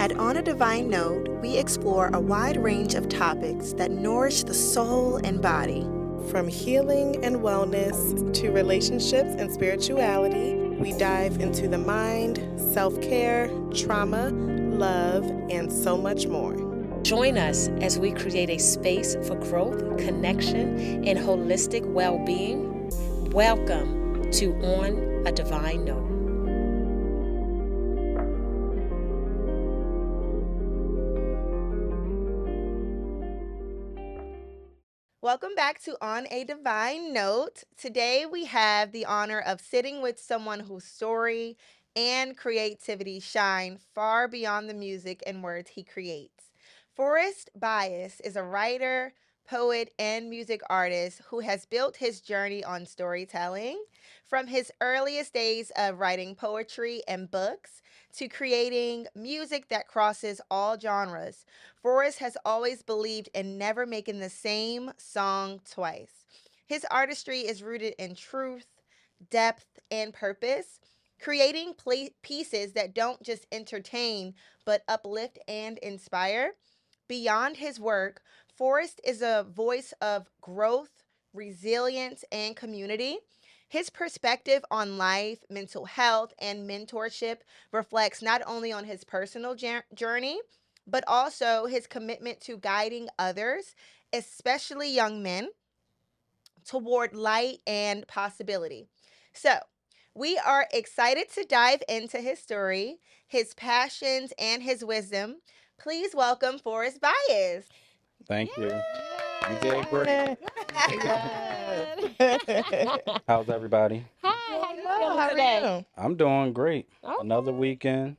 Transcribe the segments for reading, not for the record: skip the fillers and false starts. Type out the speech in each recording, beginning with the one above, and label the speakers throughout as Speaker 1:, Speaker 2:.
Speaker 1: At On a Divine Note, we explore a wide range of topics that nourish the soul and body.
Speaker 2: From healing and wellness to relationships and spirituality, we dive into the mind, self-care, trauma, love, and so much more.
Speaker 3: Join us as we create a space for growth, connection, and holistic well-being. Welcome to On a Divine Note.
Speaker 1: Welcome back to On a Divine Note. Today we have the honor of sitting with someone whose story and creativity shine far beyond the music and words he creates. Forrest is a writer, poet, and music artist who has built his journey on storytelling. From his earliest days of writing poetry and books to creating music that crosses all genres, Forrest has always believed in never making the same song twice. His artistry is rooted in truth, depth, and purpose, creating pieces that don't just entertain but uplift and inspire. Beyond his work, Forrest is a voice of growth, resilience, and community. His perspective on life, mental health, and mentorship reflects not only on his personal journey, but also his commitment to guiding others, especially young men, toward light and possibility. So, we are excited to dive into his story, his passions, and his wisdom. Please welcome Forrest Baez.
Speaker 4: Thank you. You did great. How's everybody?
Speaker 3: Hi, how you feeling
Speaker 2: How
Speaker 3: today?
Speaker 2: are you?
Speaker 4: I'm doing great.
Speaker 3: Okay.
Speaker 4: Another weekend.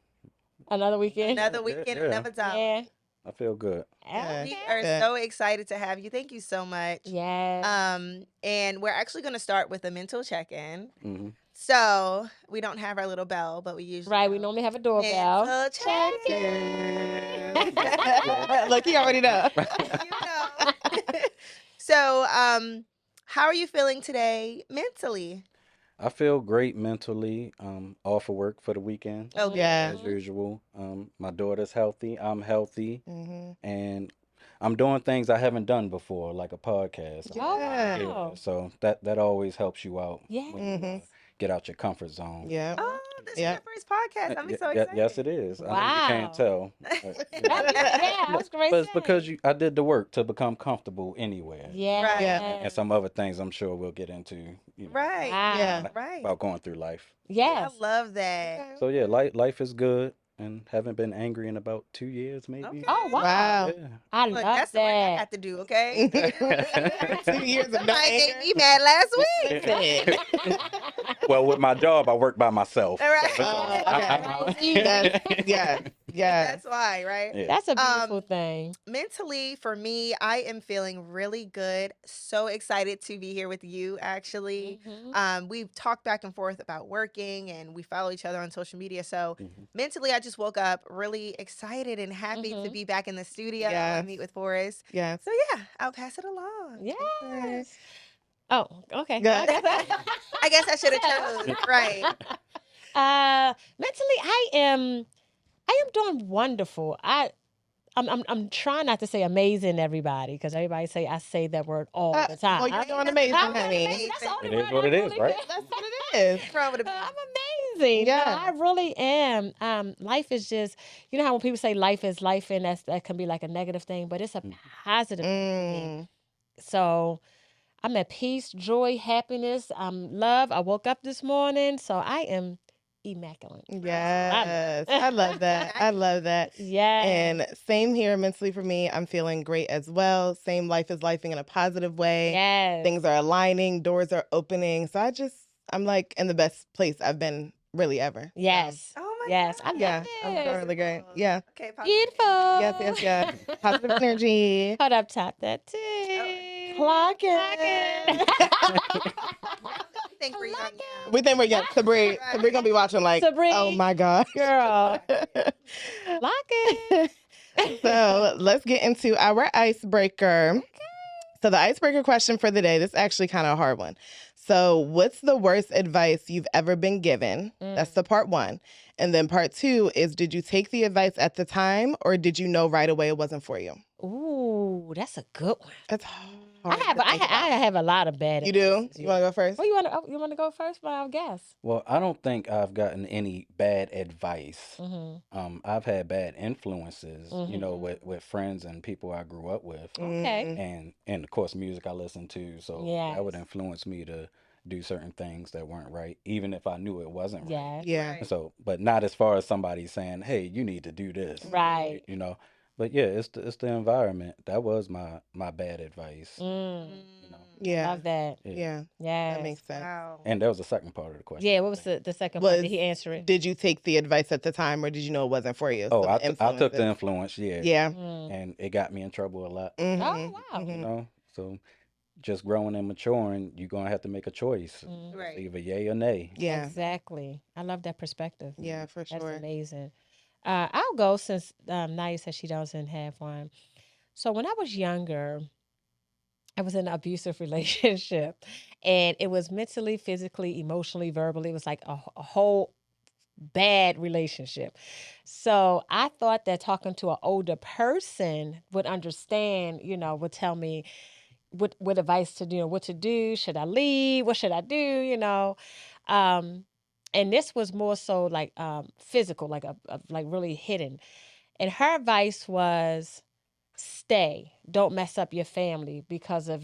Speaker 3: Another weekend?
Speaker 1: Another weekend,
Speaker 4: Yeah.
Speaker 1: another time.
Speaker 3: Yeah.
Speaker 4: I feel good.
Speaker 2: Yeah.
Speaker 1: We
Speaker 3: Okay.
Speaker 1: are
Speaker 2: Good.
Speaker 1: so excited to have you. Thank you so much.
Speaker 3: Yeah.
Speaker 1: And we're actually going to start with a mental check-in.
Speaker 4: hmm
Speaker 1: So we don't have our little bell, but we usually
Speaker 3: Right, we
Speaker 1: have
Speaker 3: normally have a doorbell.
Speaker 1: mental check-in.
Speaker 2: Look, you already know.
Speaker 1: You know. So, how are you feeling today mentally?
Speaker 4: I feel great mentally. Off of work for the weekend
Speaker 1: Okay.
Speaker 2: Yeah.
Speaker 4: as usual. My daughter's healthy. I'm healthy,
Speaker 2: Mm-hmm.
Speaker 4: and I'm doing things I haven't done before, like a podcast.
Speaker 3: Oh,
Speaker 2: Yeah.
Speaker 4: Yeah,
Speaker 3: wow.
Speaker 4: so that always helps you out
Speaker 3: Yeah.
Speaker 4: when you get out your comfort zone.
Speaker 2: Yeah.
Speaker 1: Oh, this is
Speaker 2: Yeah.
Speaker 1: your first podcast. I'm so
Speaker 4: Y-
Speaker 1: excited.
Speaker 4: Yes, it is. I know you
Speaker 3: Wow.
Speaker 4: can't tell. But, you know.
Speaker 3: Yeah, I was great.
Speaker 4: But it's because I did the work to become comfortable anywhere.
Speaker 3: Yeah.
Speaker 1: Right.
Speaker 2: Yeah.
Speaker 4: And some other things I'm sure we'll get into,
Speaker 1: Right.
Speaker 3: Wow.
Speaker 2: Yeah.
Speaker 1: Right.
Speaker 4: about going through life.
Speaker 3: Yes.
Speaker 1: I love that.
Speaker 4: So yeah, life is good, and haven't been angry in about 2 years maybe.
Speaker 1: Okay.
Speaker 3: Oh, wow.
Speaker 2: Wow.
Speaker 3: I
Speaker 1: Look,
Speaker 3: love
Speaker 1: that's the work I
Speaker 3: that.
Speaker 1: got to do, okay?
Speaker 4: Yeah.
Speaker 2: 2 years of no
Speaker 1: I
Speaker 2: anger.
Speaker 1: made me mad last week.
Speaker 4: Well, with my job, I work by myself.
Speaker 1: All right.
Speaker 4: So
Speaker 2: Yeah.
Speaker 1: That's why, right?
Speaker 4: Yeah.
Speaker 3: That's a beautiful thing.
Speaker 1: Mentally, for me, I am feeling really good. So excited to be here with you, actually.
Speaker 3: Mhm.
Speaker 1: We've talked back and forth about working and we follow each other on social media. So
Speaker 4: Mhm.
Speaker 1: mentally, I just woke up really excited and happy to
Speaker 3: Mhm.
Speaker 1: be back in the studio
Speaker 2: Yes.
Speaker 1: and meet with Forrest.
Speaker 2: Yes.
Speaker 1: So yeah, I'll pass it along.
Speaker 3: Yes. Oh, okay.
Speaker 2: Good.
Speaker 1: I guess I should have chose. Right.
Speaker 3: Mentally, I am doing wonderful. I'm trying not to say amazing, everybody, because everybody say I say that word all the time.
Speaker 2: Well, you're doing amazing,
Speaker 3: I'm
Speaker 2: honey.
Speaker 3: amazing. That's the only
Speaker 4: It is
Speaker 3: word
Speaker 4: what
Speaker 3: I
Speaker 4: it is,
Speaker 3: really
Speaker 4: right?
Speaker 3: can-
Speaker 2: That's what it is.
Speaker 1: What's wrong with it?
Speaker 3: I'm amazing.
Speaker 2: Yeah.
Speaker 3: No, I really am. Life is just, you know how when people say life is life, and that can be like a negative thing, but it's a positive thing. So I'm at peace, joy, happiness, love. I woke up this morning, so I am immaculate.
Speaker 2: Yes. I love that. I love that.
Speaker 3: Yeah.
Speaker 2: And same here mentally for me. I'm feeling great as well. Same life is lifing in a positive way.
Speaker 3: Yes.
Speaker 2: Things are aligning, doors are opening. So I'm like in the best place I've been really ever.
Speaker 3: Yes.
Speaker 1: Oh my
Speaker 3: Yes.
Speaker 1: God.
Speaker 3: I love
Speaker 2: Yeah.
Speaker 3: it.
Speaker 2: I'm doing really great. Yeah.
Speaker 1: Okay,
Speaker 3: Beautiful.
Speaker 2: Yes. Positive energy.
Speaker 3: Hold up top that too.
Speaker 2: Clock it.
Speaker 1: Think we're young now.
Speaker 2: We think we're young. Sabri gonna be watching like,
Speaker 3: Sabri.
Speaker 2: oh my God.
Speaker 3: Girl. Lock it.
Speaker 2: So let's get into our icebreaker. So the icebreaker question for the day, this is actually kind of a hard one. So, what's the worst advice you've ever been given? That's the part one. And then part two is, did you take the advice at the time or did you know right away it wasn't for you?
Speaker 3: Ooh, that's a good one.
Speaker 2: It's
Speaker 3: I
Speaker 2: hard
Speaker 3: have
Speaker 2: to think about.
Speaker 3: I have a lot of bad.
Speaker 2: You do?
Speaker 3: advices,
Speaker 2: You want to go first?
Speaker 3: Well, you want to go first? But I'll guess.
Speaker 4: Well, I don't think I've gotten any bad advice.
Speaker 3: Mm-hmm.
Speaker 4: I've had bad influences,
Speaker 3: Mm-hmm.
Speaker 4: with friends and people I grew up with,
Speaker 3: Okay.
Speaker 4: and of course music I listen to. So that would
Speaker 3: Yes.
Speaker 4: influence me to do certain things that weren't right, even if I knew it wasn't right.
Speaker 3: Yes.
Speaker 2: Yeah.
Speaker 1: Right.
Speaker 4: So, but not as far as somebody saying, "Hey, you need to do this,"
Speaker 3: Right.
Speaker 4: you know. But yeah, it's the environment. That was my bad advice. You know.
Speaker 2: Yeah.
Speaker 3: Love that.
Speaker 4: Yeah.
Speaker 2: Yeah.
Speaker 3: Yes.
Speaker 2: That makes sense.
Speaker 1: Wow.
Speaker 4: And that was the second part of the question.
Speaker 3: Yeah. What was the second part? Did he answer it?
Speaker 2: Did you take the advice at the time or did you know it wasn't for you?
Speaker 4: Oh,
Speaker 2: So
Speaker 4: I
Speaker 2: the
Speaker 4: took the
Speaker 2: influences.
Speaker 4: influence, yeah.
Speaker 2: Yeah.
Speaker 4: And it got me in trouble a lot.
Speaker 3: Oh wow.
Speaker 4: You know, so just growing and maturing, you're gonna have to make a choice. It's
Speaker 1: Right.
Speaker 4: either yay or nay.
Speaker 2: Yeah.
Speaker 3: Exactly. I love that perspective.
Speaker 2: Yeah, for
Speaker 3: That's
Speaker 2: sure.
Speaker 3: amazing. I'll go since Naya said she doesn't have one. So when I was younger, I was in an abusive relationship, and it was mentally, physically, emotionally, verbally. It was like a whole bad relationship. So I thought that talking to an older person would understand, would tell me what advice to do, what to do. Should I leave? What should I do? Um, and this was more so like physical, like like really hidden. And her advice was stay. Don't mess up your family because of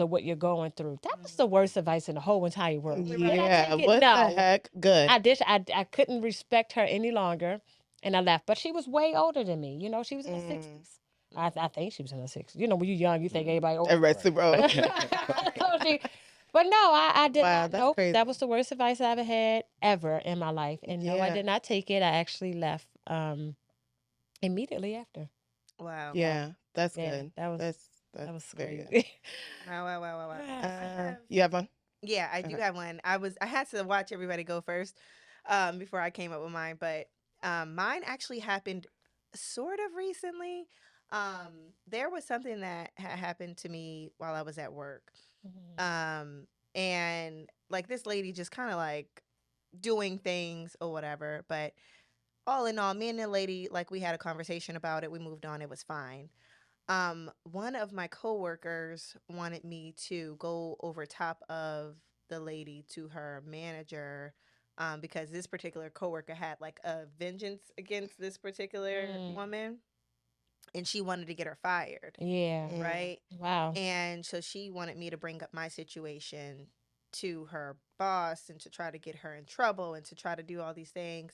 Speaker 3: what you're going through. That was the worst advice in the whole entire world. Did I
Speaker 2: Yeah.
Speaker 3: take it?
Speaker 2: What the
Speaker 3: No.
Speaker 2: heck? Good.
Speaker 3: I couldn't respect her any longer, and I left. But she was way older than me. She was in her 60s. I think she was in her 60s. When you're young, you think everybody older.
Speaker 2: Everybody's super old.
Speaker 3: But no, I did
Speaker 2: Wow,
Speaker 3: not.
Speaker 2: that's
Speaker 3: Nope.
Speaker 2: crazy.
Speaker 3: That was the worst advice I ever had ever in my life. And no, I
Speaker 2: Yeah.
Speaker 3: did not take it. I actually left immediately after.
Speaker 1: Wow.
Speaker 2: Yeah, that's
Speaker 3: Yeah,
Speaker 2: good.
Speaker 3: that was
Speaker 2: That's
Speaker 3: very
Speaker 2: good.
Speaker 3: good.
Speaker 1: Wow. Wow. Wow. Wow. Wow.
Speaker 2: You have one?
Speaker 1: Yeah, I do
Speaker 2: Okay.
Speaker 1: have one. I had to watch everybody go first, before I came up with mine, but mine actually happened sort of recently. There was something that had happened to me while I was at work. And like this lady just kind of like doing things or whatever, but all in all, me and the lady, like, we had a conversation about it. We moved on. It was fine. One of my coworkers wanted me to go over top of the lady to her manager, because this particular coworker had like a vengeance against this particular woman, and she wanted to get her fired.
Speaker 3: Yeah.
Speaker 1: Right.
Speaker 3: Wow.
Speaker 1: And so she wanted me to bring up my situation to her boss and to try to get her in trouble and to try to do all these things.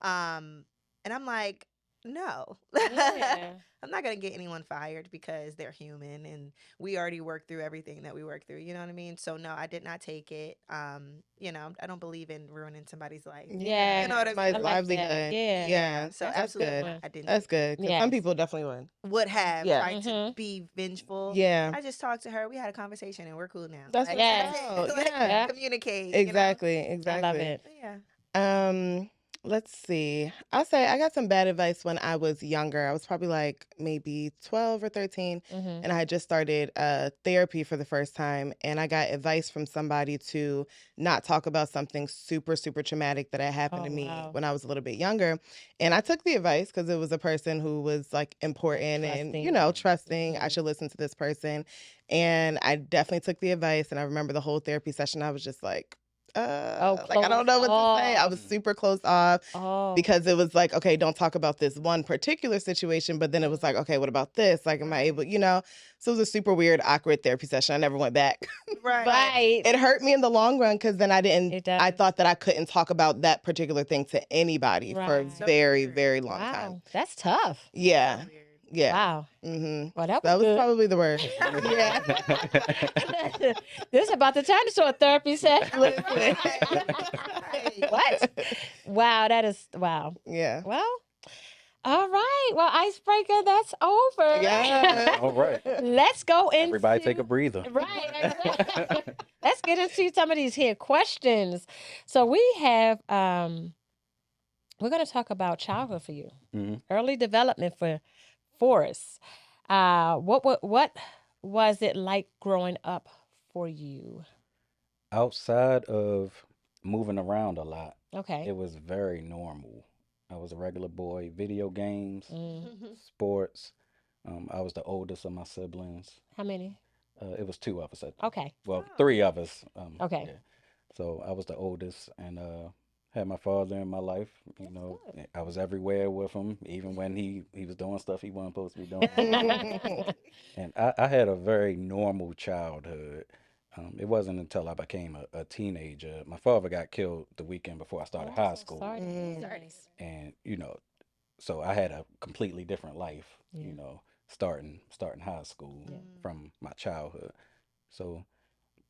Speaker 1: And I'm like, no,
Speaker 3: Yeah.
Speaker 1: I'm not going to get anyone fired because they're human and we already worked through everything that we worked through. You know what I mean? So no, I did not take it. I don't believe in ruining somebody's life.
Speaker 3: Yeah.
Speaker 1: You know what I mean?
Speaker 2: My
Speaker 3: I like
Speaker 2: livelihood.
Speaker 3: that. Yeah.
Speaker 2: Yeah.
Speaker 1: So
Speaker 2: That's
Speaker 1: absolutely
Speaker 2: good.
Speaker 1: not. I didn't.
Speaker 2: That's good. 'Cause
Speaker 3: Yes.
Speaker 2: some people definitely
Speaker 1: would have
Speaker 2: Yeah.
Speaker 1: tried to be vengeful.
Speaker 2: Yeah.
Speaker 1: I just talked to her. We had a conversation and we're cool now.
Speaker 2: That's
Speaker 1: Like,
Speaker 2: what
Speaker 3: Yeah.
Speaker 2: it's
Speaker 1: it.
Speaker 2: about.
Speaker 1: Like,
Speaker 2: Yeah.
Speaker 1: communicate.
Speaker 2: Exactly.
Speaker 3: I
Speaker 2: Exactly.
Speaker 3: love it.
Speaker 1: Yeah.
Speaker 2: Let's see. I'll say I got some bad advice when I was younger. I was probably like maybe 12 or 13, and I had just started therapy for the first time, and I got advice from somebody to not talk about something super, super traumatic that had happened to me when I was a little bit younger. And I took the advice because it was a person who was like important and, trusting. I should listen to this person. And I definitely took the advice, and I remember the whole therapy session. I was just like, I don't know what to say. I was super closed off because it was like, okay, don't talk about this one particular situation. But then it was like, okay, what about this? Like, am I able, So it was a super weird, awkward therapy session. I never went back.
Speaker 1: Right.
Speaker 2: It hurt me in the long run because then
Speaker 3: It does.
Speaker 2: I thought that I couldn't talk about that particular thing to anybody for a
Speaker 3: Right.
Speaker 2: very, very long time.
Speaker 3: Wow. That's tough.
Speaker 2: Yeah.
Speaker 1: Weird.
Speaker 2: Yeah.
Speaker 3: Wow.
Speaker 2: Mm-hmm.
Speaker 3: Well, that
Speaker 2: That was
Speaker 3: good.
Speaker 2: probably the worst. Yeah.
Speaker 3: This is about to turn into a therapy session. What? Wow, that is wow.
Speaker 2: Yeah.
Speaker 3: Well, all right. Well, icebreaker, that's over.
Speaker 2: Yeah.
Speaker 4: All right.
Speaker 3: Let's go into
Speaker 4: Everybody take a breather.
Speaker 3: Right. Let's get into some of these here questions. So we have we're going to talk about childhood for you. Early development for Forrest. What was it like growing up for you?
Speaker 4: Outside of moving around a lot,
Speaker 3: Okay.
Speaker 4: it was very normal. I was a regular boy. Video games,
Speaker 3: Mm.
Speaker 4: sports. I was the oldest of my siblings.
Speaker 3: How many?
Speaker 4: It was two of us.
Speaker 3: Okay.
Speaker 4: Well,
Speaker 1: Oh,
Speaker 4: three of us.
Speaker 3: Okay.
Speaker 4: Yeah. So I was the oldest, and had my father in my life. You
Speaker 3: That's
Speaker 4: know,
Speaker 3: good.
Speaker 4: I was everywhere with him, even when he was doing stuff he wasn't supposed to be doing.
Speaker 1: yeah.
Speaker 4: And I had a very normal childhood. It wasn't until I became a teenager. My father got killed the weekend before I
Speaker 3: Oh,
Speaker 4: started
Speaker 3: I'm
Speaker 4: high
Speaker 3: so
Speaker 4: school,
Speaker 3: sorry to hear
Speaker 1: Sorry to hear
Speaker 3: this.
Speaker 4: and so I had a completely different life.
Speaker 3: Yeah.
Speaker 4: Starting high school
Speaker 3: Yeah.
Speaker 1: Mm.
Speaker 4: from my childhood. So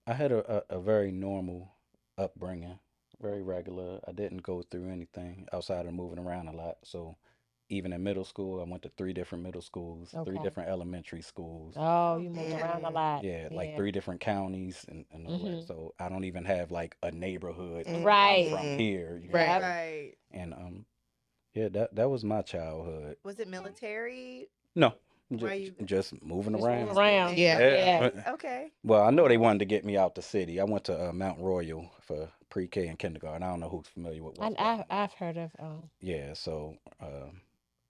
Speaker 4: I had a very normal upbringing, very regular. I didn't go through anything outside of moving around a lot. So even in middle school, I went to three different middle schools, three
Speaker 3: Okay.
Speaker 4: different elementary schools.
Speaker 3: Oh, you moved around a
Speaker 1: Okay.
Speaker 3: lot.
Speaker 4: Yeah, like
Speaker 3: Yeah.
Speaker 4: three different counties and all that.
Speaker 3: Mhm.
Speaker 4: So I don't even have like a neighborhood to say I'm
Speaker 3: Right.
Speaker 4: from here,
Speaker 3: Yep.
Speaker 2: Right.
Speaker 1: Right.
Speaker 4: And yeah, that was my childhood.
Speaker 1: Was it military?
Speaker 4: No,
Speaker 1: Why you
Speaker 4: just moving
Speaker 3: Just move
Speaker 4: around.
Speaker 1: just
Speaker 3: around.
Speaker 1: moving?
Speaker 2: Yeah.
Speaker 3: Yeah.
Speaker 1: Okay.
Speaker 4: Yeah.
Speaker 1: Okay.
Speaker 4: Well, I know they
Speaker 3: Wow.
Speaker 4: wanted to get me out the city. I went to Mount Royal for pre-K and kindergarten. I don't know who's familiar with
Speaker 3: I,
Speaker 4: West
Speaker 3: I
Speaker 4: Baltimore.
Speaker 3: I've heard of.
Speaker 4: Yeah, so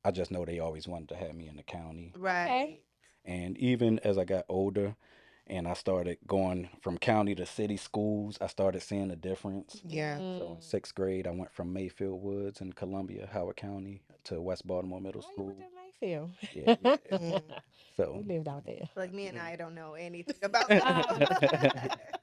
Speaker 4: I just know they always wanted to have me in the county.
Speaker 3: Okay.
Speaker 1: Right.
Speaker 4: And even as I got older and I started going from county to city schools, I started seeing a difference.
Speaker 2: Yeah.
Speaker 4: So in
Speaker 3: Mm.
Speaker 4: sixth grade, I went from Mayfield Woods in Columbia, Howard County, to West Baltimore Middle
Speaker 3: Oh, you went
Speaker 4: School.
Speaker 3: to
Speaker 4: Yeah, yeah.
Speaker 3: Mayfield.
Speaker 2: Mm.
Speaker 3: We
Speaker 4: So,
Speaker 3: lived out there.
Speaker 1: Like me and
Speaker 4: mm.
Speaker 1: I don't know anything about middle school.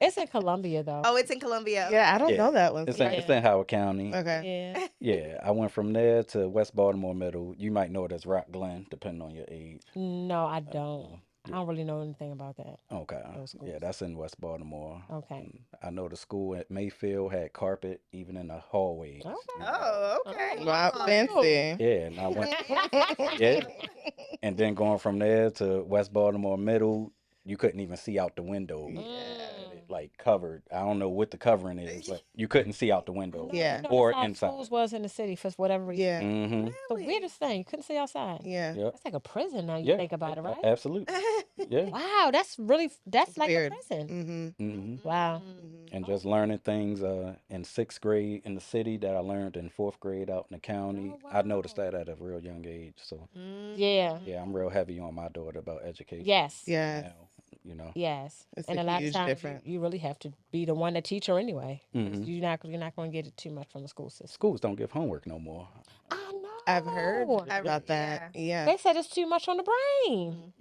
Speaker 3: It's in Columbia though.
Speaker 1: Oh, it's in Columbia.
Speaker 2: Yeah, I don't
Speaker 4: Yeah,
Speaker 2: know that one.
Speaker 4: it's
Speaker 3: Yeah.
Speaker 4: in Howard County.
Speaker 2: Okay.
Speaker 3: Yeah.
Speaker 4: Yeah, I went from there to West Baltimore Middle. You might know it as Rock Glen, depending on your age.
Speaker 3: No, I
Speaker 4: Uh,
Speaker 3: don't. I
Speaker 4: yeah.
Speaker 3: don't really know anything about that.
Speaker 4: Okay.
Speaker 3: Those
Speaker 4: Yeah,
Speaker 3: schools.
Speaker 4: that's in West Baltimore.
Speaker 3: Okay.
Speaker 4: I know the school at Mayfield had carpet even in the hallways.
Speaker 3: Okay.
Speaker 1: Oh, okay.
Speaker 3: Oh,
Speaker 2: Wow,
Speaker 1: Hold on.
Speaker 3: cool.
Speaker 2: fancy.
Speaker 4: Yeah, and I went. Yeah,
Speaker 1: Fancy.
Speaker 4: and then going from there to West Baltimore Middle, you couldn't even see out the windows.
Speaker 2: Yeah.
Speaker 4: Had it
Speaker 3: Mm.
Speaker 4: like covered. I don't know what the covering is, but you couldn't see out the windows
Speaker 3: No,
Speaker 2: Yeah.
Speaker 3: that's
Speaker 4: or
Speaker 3: how
Speaker 4: inside.
Speaker 3: schools was in the city for whatever reason.
Speaker 2: Yeah.
Speaker 4: Mm-hmm.
Speaker 3: It's the
Speaker 1: Really?
Speaker 3: weirdest thing. You couldn't see outside.
Speaker 2: Yeah.
Speaker 4: Yep.
Speaker 3: That's like a prison now you
Speaker 4: Yeah.
Speaker 3: think about it, right?
Speaker 4: Absolutely. Yeah.
Speaker 3: Wow, that's
Speaker 2: It's
Speaker 3: like a
Speaker 2: weird.
Speaker 3: prison.
Speaker 2: Mm-hmm.
Speaker 4: Mm-hmm.
Speaker 3: Wow.
Speaker 2: Mm-hmm.
Speaker 4: And
Speaker 3: Oh,
Speaker 4: just learning things in sixth grade in the city that I learned in fourth grade out in the county.
Speaker 3: oh
Speaker 4: I noticed
Speaker 3: wow.
Speaker 4: that at a real young age. So
Speaker 3: Yeah.
Speaker 4: yeah, I'm real heavy on my daughter about education
Speaker 3: Yes.
Speaker 2: Yes.
Speaker 4: now. You know.
Speaker 3: Yes.
Speaker 2: It's a
Speaker 3: And a lot of
Speaker 2: huge
Speaker 3: times you,
Speaker 2: difference.
Speaker 3: you really have to be the one to teach her anyway. Because
Speaker 4: Hmm.
Speaker 3: you're not going to get it too much from the school system.
Speaker 4: Schools don't give homework no more.
Speaker 3: I
Speaker 2: I've heard
Speaker 3: know.
Speaker 1: I,
Speaker 2: about that.
Speaker 1: yeah.
Speaker 2: Yeah.
Speaker 3: They said it's too much on the brain.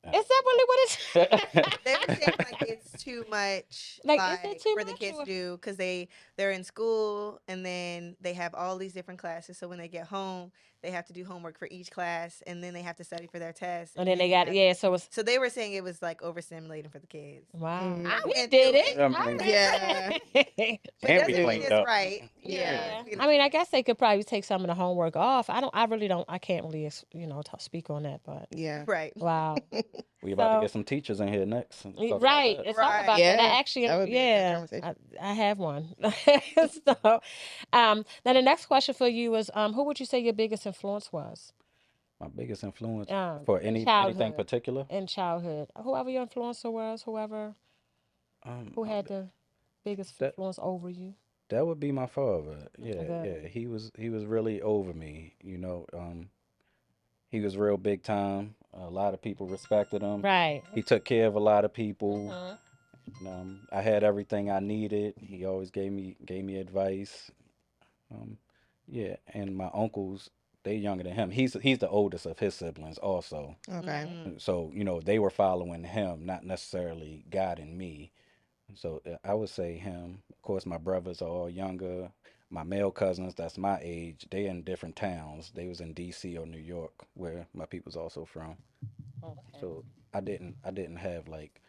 Speaker 1: Mm.
Speaker 3: Is that really what it's?
Speaker 1: They were saying like it's too much,
Speaker 3: Like, is it
Speaker 1: like
Speaker 3: too
Speaker 1: for the
Speaker 3: much?
Speaker 1: kids to
Speaker 3: Or...
Speaker 1: do because they're in school and then they have all these different classes. So when they get home, they have to do homework for each class and then they have to study for their tests.
Speaker 3: And
Speaker 1: And
Speaker 3: then
Speaker 1: then
Speaker 3: they
Speaker 1: they
Speaker 3: got,
Speaker 1: have,
Speaker 3: yeah, so it's,
Speaker 1: so they were saying it was like overstimulating for the kids.
Speaker 3: wow.
Speaker 2: Mm.
Speaker 1: I
Speaker 3: We
Speaker 1: went
Speaker 3: did
Speaker 1: through
Speaker 3: it.
Speaker 1: it.
Speaker 4: I
Speaker 3: I
Speaker 4: mean,
Speaker 2: Yeah.
Speaker 1: But
Speaker 4: and we
Speaker 1: doesn't mean
Speaker 4: cleaned
Speaker 1: it's
Speaker 4: up.
Speaker 1: right.
Speaker 3: Yeah.
Speaker 1: Yeah.
Speaker 3: I mean, I guess they could probably take some of the homework off. I really don't, I can't really, speak on that, but
Speaker 2: Yeah.
Speaker 1: Right.
Speaker 3: wow.
Speaker 4: We about to
Speaker 3: So,
Speaker 4: get some teachers in here next and talk about
Speaker 3: right.
Speaker 4: that.
Speaker 3: Let's talk
Speaker 1: Right.
Speaker 3: about that.
Speaker 2: Yeah.
Speaker 3: I actually,
Speaker 2: That would be a good
Speaker 3: yeah,
Speaker 2: conversation.
Speaker 3: I have one. So, now the next question for you is, who would you say your biggest influence was?
Speaker 4: My biggest influence for
Speaker 3: In
Speaker 4: anything
Speaker 3: childhood,
Speaker 4: particular.
Speaker 3: in childhood, whoever your influencer was, whoever
Speaker 4: Um,
Speaker 3: who had the biggest
Speaker 4: that
Speaker 3: influence over you.
Speaker 4: that would be my father. Yeah,
Speaker 3: Good.
Speaker 4: yeah. He was really over me. He was real big time. A lot of people respected him.
Speaker 3: Right.
Speaker 4: He took care of a lot of people.
Speaker 3: Mhm.
Speaker 4: I had everything I needed. He always gave me advice. Um, yeah, and my uncles, they younger than him. He's the oldest of his siblings also.
Speaker 2: Okay.
Speaker 1: Mm-hmm.
Speaker 4: So, they were following him, not necessarily guiding me. So I would say him. Of course, my brothers are all younger. My male cousins, that's my age, they in different towns. They was in D.C. or New York, where my people's also from.
Speaker 3: Okay.
Speaker 4: So I didn't have like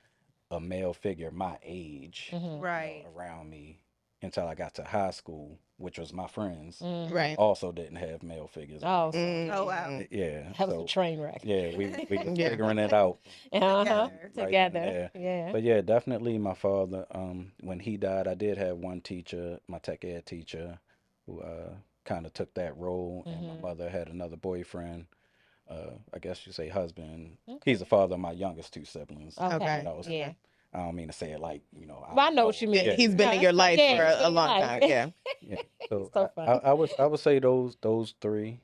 Speaker 4: a male figure my age,
Speaker 3: Mhm.
Speaker 1: Right.
Speaker 4: around me until I got to high school, which was my friends.
Speaker 3: Mhm.
Speaker 2: Right.
Speaker 4: Also didn't have male figures
Speaker 3: Oh,
Speaker 4: around.
Speaker 3: so
Speaker 1: Oh wow.
Speaker 2: Mm.
Speaker 4: Yeah,
Speaker 3: that was a
Speaker 4: so
Speaker 3: train wreck.
Speaker 4: yeah, we was
Speaker 2: Yeah.
Speaker 4: figuring it out
Speaker 3: Uh-huh.
Speaker 1: Together.
Speaker 4: right then and
Speaker 3: Together.
Speaker 4: there.
Speaker 3: Yeah.
Speaker 4: But yeah, definitely my father. When he died, I did have one teacher, my tech ed teacher, who kind of took that role, and my
Speaker 3: Mhm.
Speaker 4: mother had another boyfriend. I guess you say husband. He's the
Speaker 3: Okay.
Speaker 4: father of my youngest two siblings.
Speaker 2: Okay.
Speaker 3: Okay.
Speaker 4: You know, so
Speaker 3: Yeah.
Speaker 4: I don't mean to say it like,
Speaker 3: Well, I know what
Speaker 4: oh,
Speaker 3: you
Speaker 2: Yeah,
Speaker 3: mean.
Speaker 4: yeah,
Speaker 2: he's been
Speaker 3: No,
Speaker 2: in
Speaker 3: that's
Speaker 2: your
Speaker 3: fine.
Speaker 2: life for
Speaker 3: Yeah, it's
Speaker 2: a
Speaker 3: been your
Speaker 2: long
Speaker 3: life.
Speaker 2: time. Yeah.
Speaker 4: yeah.
Speaker 3: It's
Speaker 4: So
Speaker 3: so funny.
Speaker 4: I would say those three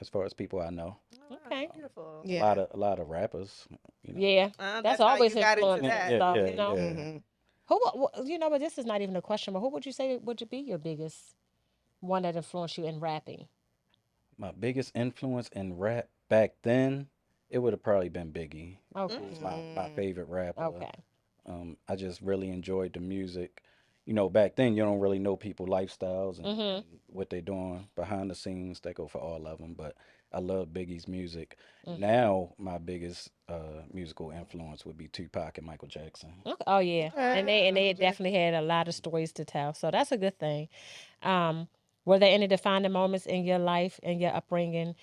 Speaker 4: as far as people I know.
Speaker 1: Oh, wow,
Speaker 3: Okay.
Speaker 1: beautiful.
Speaker 2: Yeah.
Speaker 4: A lot of rappers, you know.
Speaker 3: Yeah, that's
Speaker 1: That's how
Speaker 3: always
Speaker 1: you got into
Speaker 3: influencing
Speaker 1: that.
Speaker 3: stuff,
Speaker 4: Yeah,
Speaker 3: you know.
Speaker 4: yeah.
Speaker 2: Hmm.
Speaker 3: But this is not even a question, but who would you say would be your biggest one that influenced you in rapping?
Speaker 4: My biggest influence in rap back then, it would have probably been Biggie. He
Speaker 3: Okay.
Speaker 4: was my favorite rapper.
Speaker 3: Okay.
Speaker 4: I just really enjoyed the music. Back then you don't really know people lifestyles and
Speaker 3: Mhm.
Speaker 4: what they're doing behind the scenes. That go for all of them, but I love Biggie's music.
Speaker 3: Mhm.
Speaker 4: Now my biggest musical influence would be Tupac and Michael Jackson.
Speaker 3: Okay. Oh yeah,
Speaker 2: Okay.
Speaker 3: and they definitely had a lot of stories to tell, so that's a good thing. Um, were there any defining moments in your life and your upbringing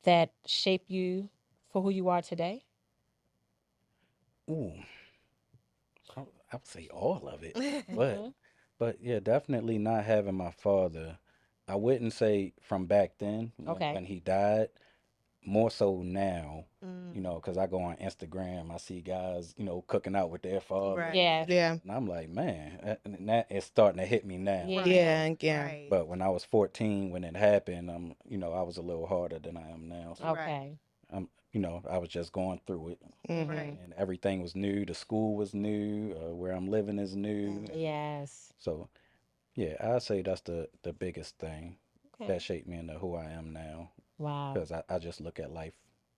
Speaker 3: that shaped you for who you are today?
Speaker 4: Ooh, I would say all of it, but
Speaker 3: Mhm.
Speaker 4: yeah, definitely not having my father. I wouldn't say from back then
Speaker 3: Okay.
Speaker 4: when he died, more so now,
Speaker 1: Mm,
Speaker 4: because I go on Instagram, I see guys, cooking out with their fathers,
Speaker 1: right.
Speaker 3: Yeah.
Speaker 2: Yeah.
Speaker 4: and I'm like, man, and that is starting to hit me now.
Speaker 3: Yeah.
Speaker 2: Yeah. Yeah.
Speaker 1: Right.
Speaker 4: But when I was 14, when it happened, I was a little harder than I am now. So
Speaker 1: Right.
Speaker 3: Okay.
Speaker 4: I was just going through it,
Speaker 2: Hmm.
Speaker 1: Right.
Speaker 4: and everything was new. The school was new. Where I'm living is new.
Speaker 1: Mm.
Speaker 3: Yes.
Speaker 4: So yeah, I'd say that's the biggest thing
Speaker 3: Okay.
Speaker 4: that shaped me into who I am now.
Speaker 3: Wow.
Speaker 4: Because I just look at life.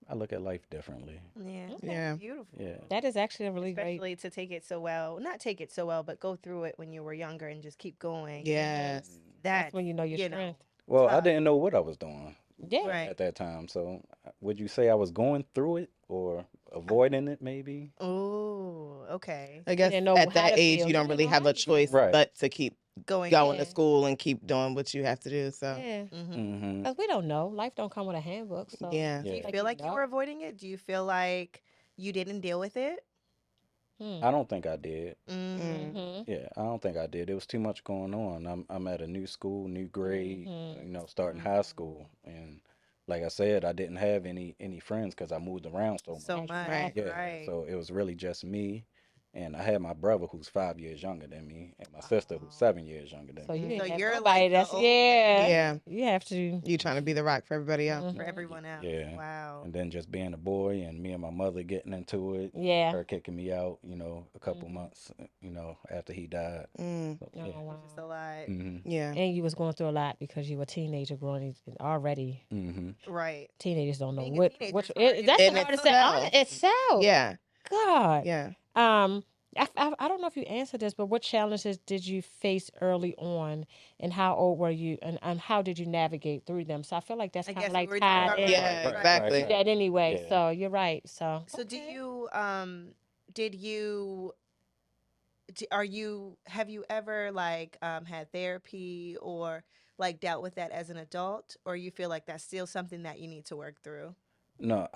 Speaker 4: I look at life differently.
Speaker 1: Yeah,
Speaker 3: Okay.
Speaker 1: that's
Speaker 2: Yeah.
Speaker 4: Yeah.
Speaker 1: beautiful.
Speaker 3: That is actually a really great.
Speaker 1: Especially to take it so well, not take it so well, but go through it when you were younger and just keep going.
Speaker 3: Mhm.
Speaker 2: Yes.
Speaker 3: That's
Speaker 1: That's,
Speaker 3: when you know your strength.
Speaker 4: Well, I
Speaker 1: tough.
Speaker 4: didn't know what I was doing
Speaker 3: Yeah.
Speaker 1: Right.
Speaker 4: at that time. So, would you say I was going through it or avoiding it, maybe?
Speaker 1: Oh, okay.
Speaker 2: I
Speaker 3: You
Speaker 2: guess
Speaker 3: didn't know
Speaker 2: at
Speaker 3: how
Speaker 2: that
Speaker 3: to
Speaker 2: age,
Speaker 3: feel.
Speaker 2: you
Speaker 3: You
Speaker 2: don't
Speaker 3: didn't
Speaker 2: really
Speaker 3: know
Speaker 2: have
Speaker 3: how
Speaker 2: a
Speaker 3: you feel.
Speaker 2: choice
Speaker 4: Right.
Speaker 2: but to keep
Speaker 1: Going
Speaker 2: going
Speaker 1: through.
Speaker 2: to
Speaker 3: Yeah.
Speaker 2: school and keep doing what you have to do. So,
Speaker 3: Yeah.
Speaker 1: Hmm.
Speaker 4: Mm-hmm.
Speaker 3: Because we don't know. Life don't come with a handbook, so
Speaker 2: yeah.
Speaker 1: Do you
Speaker 3: it's
Speaker 4: Yeah.
Speaker 3: like
Speaker 1: feel
Speaker 3: you
Speaker 1: like you were
Speaker 3: know.
Speaker 1: avoiding it? Do you feel like you didn't deal with it?
Speaker 3: Hmm.
Speaker 4: I don't think I did.
Speaker 1: Mm,
Speaker 2: Mm.
Speaker 3: Mhm.
Speaker 4: Yeah, I don't think I did. There was too much going on. I'm at a new school, new grade,
Speaker 3: Mhm.
Speaker 4: starting high
Speaker 1: mm.
Speaker 4: school, and like I said, I didn't have any friends because I moved around so
Speaker 1: So
Speaker 4: much.
Speaker 1: much,
Speaker 2: Right.
Speaker 4: Yeah,
Speaker 3: Exactly.
Speaker 1: right.
Speaker 4: so it was really just me, and I had my brother who's 5 years younger than me, and my sister who's
Speaker 1: Oh.
Speaker 4: 7 years younger than
Speaker 3: So you
Speaker 4: me.
Speaker 1: So
Speaker 3: didn't have
Speaker 1: you're
Speaker 3: nobody
Speaker 1: like the
Speaker 3: that's
Speaker 1: old lady
Speaker 3: yeah.
Speaker 2: Yeah.
Speaker 3: You have to.
Speaker 2: You trying to be the rock for everybody else.
Speaker 1: for
Speaker 3: Mhm.
Speaker 4: Y-
Speaker 1: everyone else.
Speaker 4: Yeah,
Speaker 1: Wow.
Speaker 4: and then just being a boy and me and my mother getting into it,
Speaker 3: Yeah.
Speaker 4: her kicking me out, a couple
Speaker 3: Mhm.
Speaker 4: months, after he died.
Speaker 2: Mm.
Speaker 4: So, yeah.
Speaker 3: Oh
Speaker 1: It's just a
Speaker 3: wow.
Speaker 1: lot.
Speaker 4: hmm
Speaker 2: Yeah.
Speaker 3: And you was going through a lot because you were a teenager growing already.
Speaker 4: hmm
Speaker 1: Right.
Speaker 3: Teenagers don't know
Speaker 1: Being a
Speaker 3: what
Speaker 1: teenager
Speaker 3: which
Speaker 1: is hard, you
Speaker 3: that's the
Speaker 2: In
Speaker 1: know.
Speaker 3: hardest thing on
Speaker 2: itself.
Speaker 3: itself.
Speaker 2: Yeah.
Speaker 3: God.
Speaker 2: Yeah.
Speaker 3: Um, I don't know if you answered this, but what challenges did you face early on, and how old were you, and how did you navigate through them? So I feel like that's
Speaker 1: I
Speaker 3: kind of
Speaker 1: guess we
Speaker 3: like
Speaker 1: were talking
Speaker 3: tied
Speaker 1: about
Speaker 3: in
Speaker 1: right,
Speaker 2: Yeah,
Speaker 1: right.
Speaker 3: to
Speaker 2: exactly.
Speaker 3: that anyway.
Speaker 4: Yeah.
Speaker 3: So you're right. So
Speaker 1: So do
Speaker 3: okay.
Speaker 1: you did you are you have you ever like had therapy or like dealt with that as an adult, or you feel like that's still something that you need to work through?
Speaker 4: No,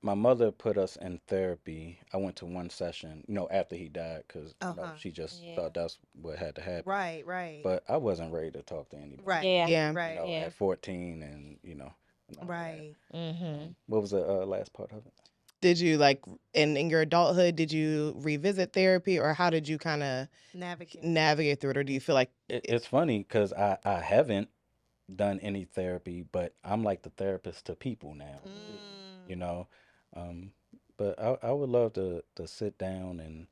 Speaker 4: my mother put us in therapy. I went to one session, after he died, because
Speaker 1: Uh-huh.
Speaker 4: she just
Speaker 3: Yeah.
Speaker 4: thought that's what had to happen.
Speaker 1: Right, right.
Speaker 4: But I wasn't ready to talk to anybody,
Speaker 1: Right.
Speaker 3: Yeah.
Speaker 2: Yeah.
Speaker 1: Right.
Speaker 3: Yeah.
Speaker 4: at 14, and all of that.
Speaker 1: Right.
Speaker 3: Mhm.
Speaker 4: What was the last part of it?
Speaker 2: Did you like in your adulthood, did you revisit therapy or how did you kind of
Speaker 1: Navigate.
Speaker 2: navigate through it? Or do you feel like
Speaker 4: It's funny because I haven't done any therapy, but I'm like the therapist to people now, you
Speaker 1: Mm.
Speaker 4: know. Um, but I would love to sit down and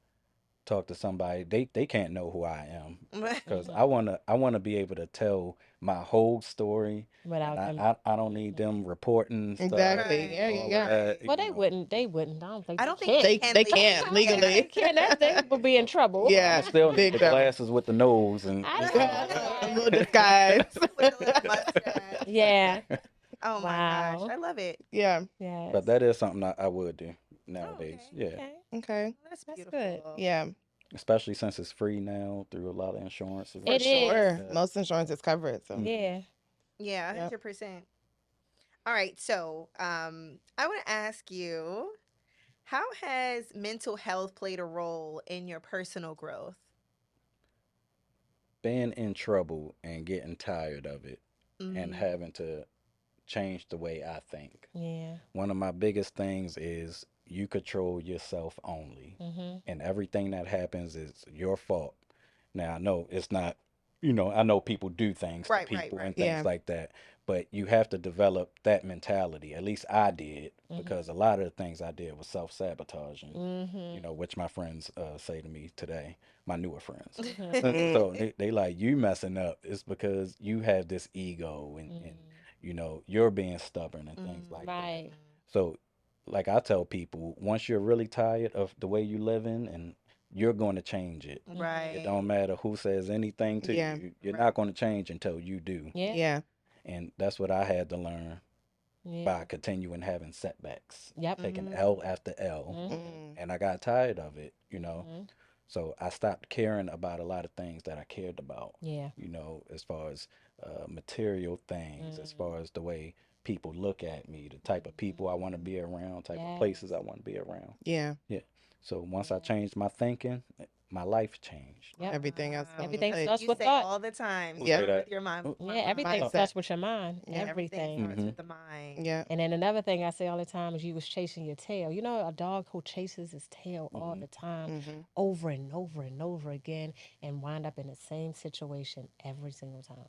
Speaker 4: talk to somebody. They can't know who I am because
Speaker 3: Mhm.
Speaker 4: I wanna be able to tell my whole story, and
Speaker 3: Without
Speaker 4: I
Speaker 3: them.
Speaker 4: I, I don't need them reporting stuff
Speaker 2: exactly?
Speaker 4: and
Speaker 1: Right.
Speaker 2: Yeah, yeah,
Speaker 4: all of
Speaker 2: yeah.
Speaker 4: that.
Speaker 1: Right.
Speaker 3: Well, they wouldn't. They wouldn't. I don't think
Speaker 1: I
Speaker 3: they
Speaker 1: don't think they
Speaker 3: can.
Speaker 1: can
Speaker 2: They
Speaker 1: legally.
Speaker 2: can't
Speaker 3: I don't think
Speaker 1: Yeah.
Speaker 3: they
Speaker 2: legally.
Speaker 3: can. They would be in trouble.
Speaker 2: Yeah,
Speaker 4: I'ma still need
Speaker 2: big
Speaker 4: the
Speaker 2: time.
Speaker 4: glasses with the nose and
Speaker 3: I
Speaker 2: A
Speaker 3: know.
Speaker 2: little disguise.
Speaker 1: With the little mustache.
Speaker 3: Yeah.
Speaker 1: Oh my gosh.
Speaker 3: Wow.
Speaker 1: I love it.
Speaker 2: Yeah.
Speaker 3: Yes.
Speaker 4: But that is something I would do
Speaker 1: Oh,
Speaker 4: nowadays.
Speaker 1: okay.
Speaker 4: Yeah.
Speaker 3: Okay.
Speaker 2: Okay.
Speaker 1: That's
Speaker 3: That's good.
Speaker 1: beautiful.
Speaker 2: Yeah,
Speaker 4: Especially since it's free now through a lot of insurances
Speaker 2: for
Speaker 3: It
Speaker 4: and stuff
Speaker 3: is.
Speaker 4: like
Speaker 2: sure.
Speaker 4: that.
Speaker 2: Most insurances cover it. So,
Speaker 4: hmm
Speaker 3: Yeah.
Speaker 1: Yeah,
Speaker 2: yep.
Speaker 1: 100%. All right, so I want to ask you, how has mental health played a role in your personal growth?
Speaker 4: Being in trouble and getting tired of it and
Speaker 1: Mm,
Speaker 4: having to change the way I think.
Speaker 3: Yeah.
Speaker 4: One of my biggest things is, you control yourself only,
Speaker 3: Mhm.
Speaker 4: and everything that happens is your fault. Now, I know it's not, I know people do things to
Speaker 1: Right, right,
Speaker 4: people and
Speaker 1: right.
Speaker 4: things
Speaker 2: Yeah.
Speaker 4: like that, but you have to develop that mentality. At least I did,
Speaker 3: Mhm.
Speaker 4: because a lot of the things I did was self-sabotaging,
Speaker 3: Mhm.
Speaker 4: which my friends say to me today, my newer friends.
Speaker 3: Mhm.
Speaker 2: Mm.
Speaker 4: So they like, you messing up. It's because you have this ego, and
Speaker 3: Mhm.
Speaker 4: you're being stubborn and things
Speaker 1: Mm,
Speaker 4: like that.
Speaker 3: Right.
Speaker 4: So, like I tell people, once you're really tired of the way you living, and you're going to change it.
Speaker 3: Mhm.
Speaker 4: It
Speaker 1: right,
Speaker 4: don't matter who says anything to
Speaker 2: Yeah.
Speaker 4: you. You're
Speaker 1: right.
Speaker 4: not going to change until you do.
Speaker 3: Yeah.
Speaker 2: Yeah.
Speaker 4: And that's what I had to learn by
Speaker 3: Yeah.
Speaker 4: continuing having setbacks,
Speaker 3: Yep.
Speaker 4: taking
Speaker 1: Mm,
Speaker 4: L after L.
Speaker 3: Mhm.
Speaker 2: Mm.
Speaker 4: And I got tired of it.
Speaker 3: Mhm.
Speaker 4: So I stopped caring about a lot of things that I cared about,
Speaker 3: Yeah.
Speaker 4: as far as material things, as
Speaker 3: Mhm.
Speaker 4: far as the way people look at me, the type of people I want to be around, type of places I
Speaker 3: Yes.
Speaker 4: want to be around.
Speaker 2: Yeah.
Speaker 4: Yeah. So once I
Speaker 3: Yeah.
Speaker 4: changed my thinking, my life changed.
Speaker 3: Yep.
Speaker 2: Everything else
Speaker 1: wow.
Speaker 2: fell into
Speaker 3: Everything
Speaker 1: Something
Speaker 2: place.
Speaker 3: starts
Speaker 1: you
Speaker 3: with
Speaker 1: say
Speaker 3: thought.
Speaker 1: all the time.
Speaker 4: Who say
Speaker 2: Yep.
Speaker 1: Start
Speaker 4: that?
Speaker 1: with your mind.
Speaker 4: Oh,
Speaker 3: Yeah. Everything
Speaker 1: Mindset.
Speaker 2: Mindset.
Speaker 3: starts with your mind.
Speaker 2: Yeah.
Speaker 1: Everything
Speaker 3: Everything.
Speaker 1: starts
Speaker 4: mm-hmm.
Speaker 1: with the mind.
Speaker 2: Yeah.
Speaker 3: And then another thing I say all the time is you was chasing your tail. You know, a dog who chases his tail all
Speaker 4: Mm-hmm.
Speaker 3: the time,
Speaker 2: Mm-hmm.
Speaker 3: over and over and over again, and wind up in the same situation every single time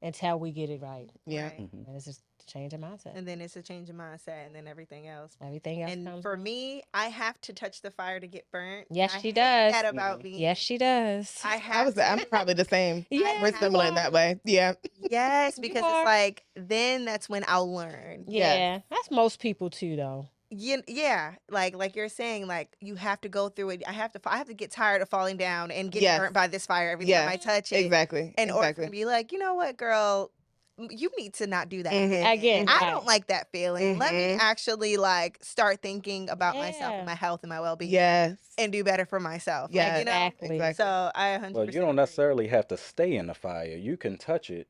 Speaker 3: until we get it right.
Speaker 2: Yeah.
Speaker 1: Right.
Speaker 4: Mm-hmm.
Speaker 3: And it's just a change of mindset.
Speaker 1: And then it's a change of mindset and then everything else.
Speaker 3: Everything else
Speaker 1: And
Speaker 3: comes
Speaker 1: for
Speaker 3: with.
Speaker 1: me, I have to touch the fire to get burnt.
Speaker 3: Yes,
Speaker 1: I
Speaker 3: she
Speaker 1: hate
Speaker 3: does.
Speaker 1: that
Speaker 4: Mm-hmm.
Speaker 1: about
Speaker 3: Yes,
Speaker 1: me.
Speaker 3: she does.
Speaker 1: I have
Speaker 2: I'm
Speaker 1: to.
Speaker 2: probably the same.
Speaker 1: I
Speaker 3: Yeah,
Speaker 2: We're
Speaker 1: have
Speaker 3: you
Speaker 2: similar in
Speaker 1: to.
Speaker 3: are.
Speaker 2: that way. Yeah.
Speaker 1: Yes,
Speaker 3: You
Speaker 1: because it's
Speaker 3: are.
Speaker 1: like then that's when I'll learn.
Speaker 2: Yes.
Speaker 3: Yeah, that's most people too, though.
Speaker 1: Yeah, like you're saying, like you have to go through it. I have to get tired of falling down and getting
Speaker 2: Yes.
Speaker 1: burnt by this fire every time I
Speaker 2: Yes.
Speaker 1: touch it,
Speaker 2: Exactly.
Speaker 1: in order for me to
Speaker 2: Exactly.
Speaker 1: be like, you know what, girl, you need to not do that
Speaker 2: Mm-hmm.
Speaker 1: again.
Speaker 3: Again,
Speaker 1: I
Speaker 2: Mm-hmm.
Speaker 1: don't
Speaker 3: right.
Speaker 1: like that feeling. Let me
Speaker 2: Mm-hmm.
Speaker 1: actually like start thinking about myself and
Speaker 3: Yeah,
Speaker 1: my health and my well being,
Speaker 2: Yes.
Speaker 1: and do better for myself. Like
Speaker 2: Yes.
Speaker 3: exactly.
Speaker 2: Exactly.
Speaker 1: So I 100%
Speaker 4: Well, you don't
Speaker 1: agree.
Speaker 4: necessarily have to stay in the fire. You can touch it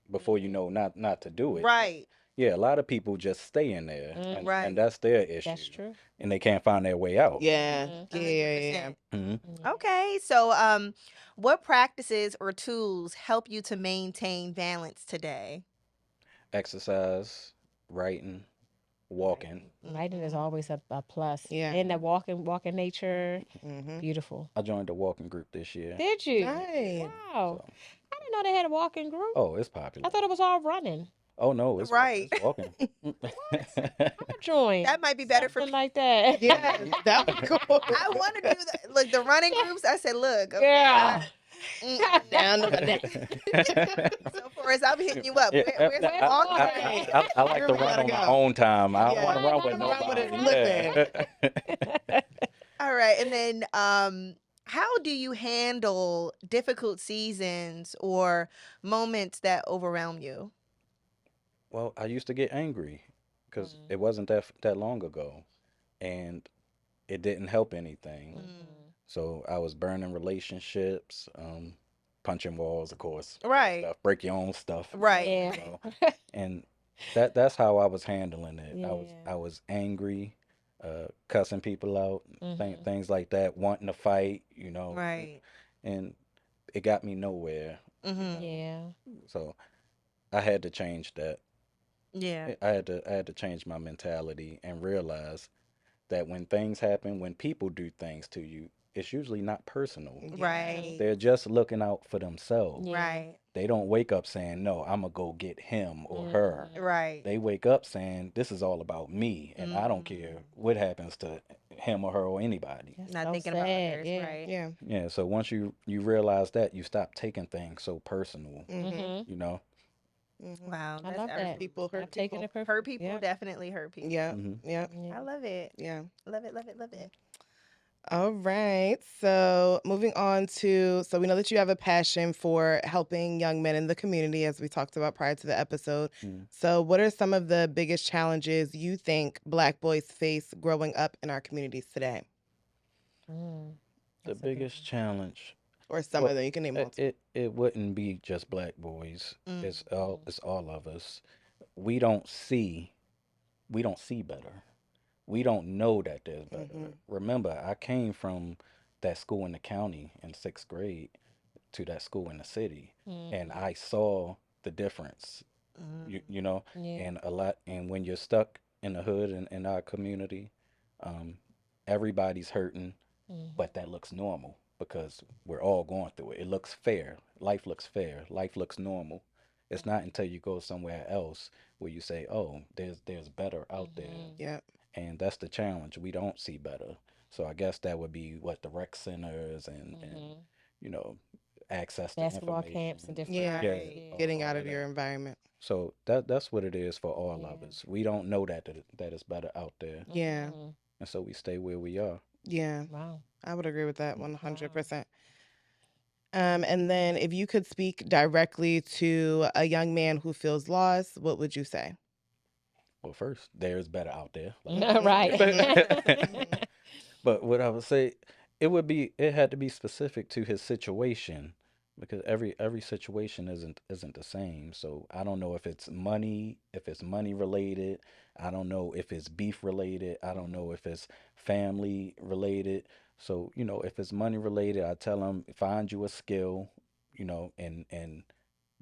Speaker 4: before you
Speaker 1: Mhm.
Speaker 4: know not to do it.
Speaker 1: Right,
Speaker 4: Yeah, a lot of people just stay in there,
Speaker 3: Mm,
Speaker 4: and
Speaker 1: right,
Speaker 4: that's their
Speaker 3: that's
Speaker 4: issue,
Speaker 3: true.
Speaker 4: and they can't find their way out.
Speaker 2: Yeah.
Speaker 3: Mm,
Speaker 2: Yeah. Yeah. Yeah.
Speaker 1: 100%.
Speaker 4: Hmm.
Speaker 3: yeah.
Speaker 1: Okay, so what practices or tools help you to maintain balance today?
Speaker 4: Exercise, writing, walking.
Speaker 1: Writing.
Speaker 3: Writing is
Speaker 1: Mhm.
Speaker 3: always a plus.
Speaker 2: Yeah.
Speaker 3: And that walking nature,
Speaker 2: Mm-hmm.
Speaker 3: beautiful.
Speaker 4: I joined the walking group this year.
Speaker 3: Did you?
Speaker 2: Nice.
Speaker 3: Wow.
Speaker 4: So,
Speaker 3: I didn't know they had a walking group.
Speaker 4: oh, it's
Speaker 3: I
Speaker 4: popular.
Speaker 3: thought it was all running.
Speaker 4: Oh no,
Speaker 1: Right.
Speaker 4: it's walking.
Speaker 3: What? I'm a join.
Speaker 1: That might be better for
Speaker 3: Something
Speaker 1: me.
Speaker 3: like that.
Speaker 2: Yes. That was cool.
Speaker 1: I want to do that. Look, the running groups. I said, look, okay,
Speaker 3: Girl.
Speaker 2: Down to my neck.
Speaker 1: so Forrest, I'll be hitting you up.
Speaker 4: Yeah,
Speaker 1: Where's the
Speaker 3: Where's the
Speaker 1: walk
Speaker 3: walk
Speaker 1: at?
Speaker 2: Right.
Speaker 4: I like to
Speaker 2: Where we
Speaker 4: run
Speaker 2: gotta
Speaker 4: on my
Speaker 2: go.
Speaker 4: own time. I don't want to
Speaker 2: Yeah.
Speaker 4: run
Speaker 3: Right,
Speaker 4: with
Speaker 3: gotta
Speaker 2: Run with
Speaker 3: run
Speaker 2: it
Speaker 3: your
Speaker 4: nobody.
Speaker 2: lipping.
Speaker 4: Yeah.
Speaker 1: All right, and then how do you handle difficult seasons or moments that overwhelm you?
Speaker 4: Well, I used to get angry because
Speaker 3: Mm,
Speaker 4: it wasn't that long ago, and it didn't help anything.
Speaker 1: Mm.
Speaker 3: mhm.
Speaker 4: So I was burning relationships, punching walls, of course, bad
Speaker 1: Right,
Speaker 4: stuff, break your own stuff,
Speaker 1: right.
Speaker 3: Yeah.
Speaker 4: and that's how I was handling it. I
Speaker 3: Yeah.
Speaker 4: was angry, cussing people out,
Speaker 3: Mhm.
Speaker 4: things like that, wanting to fight,
Speaker 1: Right.
Speaker 4: and it got me nowhere, you
Speaker 1: Mm-hmm.
Speaker 4: know.
Speaker 3: Yeah.
Speaker 4: So I had to change that.
Speaker 1: Yeah.
Speaker 4: I had to change my mentality and realize that when things happen, when people do things to you, it's usually not personal.
Speaker 2: Yeah.
Speaker 1: Right.
Speaker 4: They're just looking out for themselves.
Speaker 3: Yeah.
Speaker 1: Right.
Speaker 4: They don't wake up saying, "No, I'm gonna go get him or her."
Speaker 3: Mhm.
Speaker 1: Right.
Speaker 4: They wake up saying, "This is all about me, and I don't care
Speaker 1: Mm.
Speaker 4: what happens to him or her or anybody."
Speaker 3: That's
Speaker 1: Not
Speaker 3: so
Speaker 1: thinking about
Speaker 3: sad.
Speaker 1: others.
Speaker 3: Yeah.
Speaker 1: Right.
Speaker 2: Yeah.
Speaker 4: Yeah, so once you realize that, you stop taking things so personal,
Speaker 2: Mm-hmm.
Speaker 3: Mhm.
Speaker 4: you know.
Speaker 2: Mm-hmm.
Speaker 1: Wow,
Speaker 3: I
Speaker 1: that's
Speaker 3: love
Speaker 2: Hurt
Speaker 3: that.
Speaker 1: absolutely
Speaker 2: people. Hurt
Speaker 3: Stop taking
Speaker 2: people.
Speaker 3: it perfect.
Speaker 1: hurt people.
Speaker 3: Yeah.
Speaker 1: Definitely hurt people.
Speaker 2: Yeah.
Speaker 4: Hmm.
Speaker 2: Yeah.
Speaker 1: I
Speaker 3: Yeah.
Speaker 1: love it.
Speaker 2: Yeah.
Speaker 1: Love it. Love it. Love it.
Speaker 2: All right. So moving on to, so we know that you have a passion for helping young men in the community, as we talked about prior to the episode.
Speaker 4: Mm.
Speaker 2: So what are some of the biggest challenges you think Black boys face growing up in our communities today?
Speaker 3: Mm.
Speaker 4: The
Speaker 3: That's a good
Speaker 4: biggest challenge,
Speaker 2: Or some
Speaker 4: well,
Speaker 2: of them. You can name
Speaker 4: it,
Speaker 2: multiple.
Speaker 4: it wouldn't be just black boys.
Speaker 1: Mm.
Speaker 4: It's all of us. We don't see we don't see better. We don't know that there's
Speaker 2: Mm-hmm.
Speaker 4: better. Remember, I came from that school in the county in 6th grade to that school in the city,
Speaker 3: one.
Speaker 4: and I saw the difference.
Speaker 1: Mm.
Speaker 4: You know,
Speaker 3: Yeah.
Speaker 4: and a lot. And when you're stuck in the hood in our community, Um, everybody's hurting, but that looks normal because we're all going through it. It looks fair. Life looks fair. Life looks normal. It's not until you go somewhere else where you say, "Oh, there's better out there,"
Speaker 2: Yep.
Speaker 4: and that's the challenge. We don't see better. So I guess that would be what the rec centers and you know access to
Speaker 3: Basketball camps and
Speaker 4: information.
Speaker 3: different
Speaker 2: Yeah.
Speaker 4: Yeah,
Speaker 3: things. Yeah.
Speaker 2: Getting
Speaker 4: all
Speaker 2: out
Speaker 4: of
Speaker 2: of your
Speaker 4: that.
Speaker 2: environment.
Speaker 4: So that's what it is for all of
Speaker 3: Yeah.
Speaker 4: us. We don't know that it's better out there,
Speaker 2: Yeah.
Speaker 4: and so we stay where we are.
Speaker 2: Yeah.
Speaker 3: Wow.
Speaker 2: I would agree with that
Speaker 3: Wow.
Speaker 2: 100%. And then if you could speak directly to a young man who feels lost, what would you say?
Speaker 4: Well, first, there's better out there.
Speaker 3: Right.
Speaker 4: But what I would say, it had to be specific to his situation because every situation isn't the same. So I don't know if it's money related. I don't know if it's beef related. I don't know if it's family related. So, if it's money related, I tell him find you a skill, and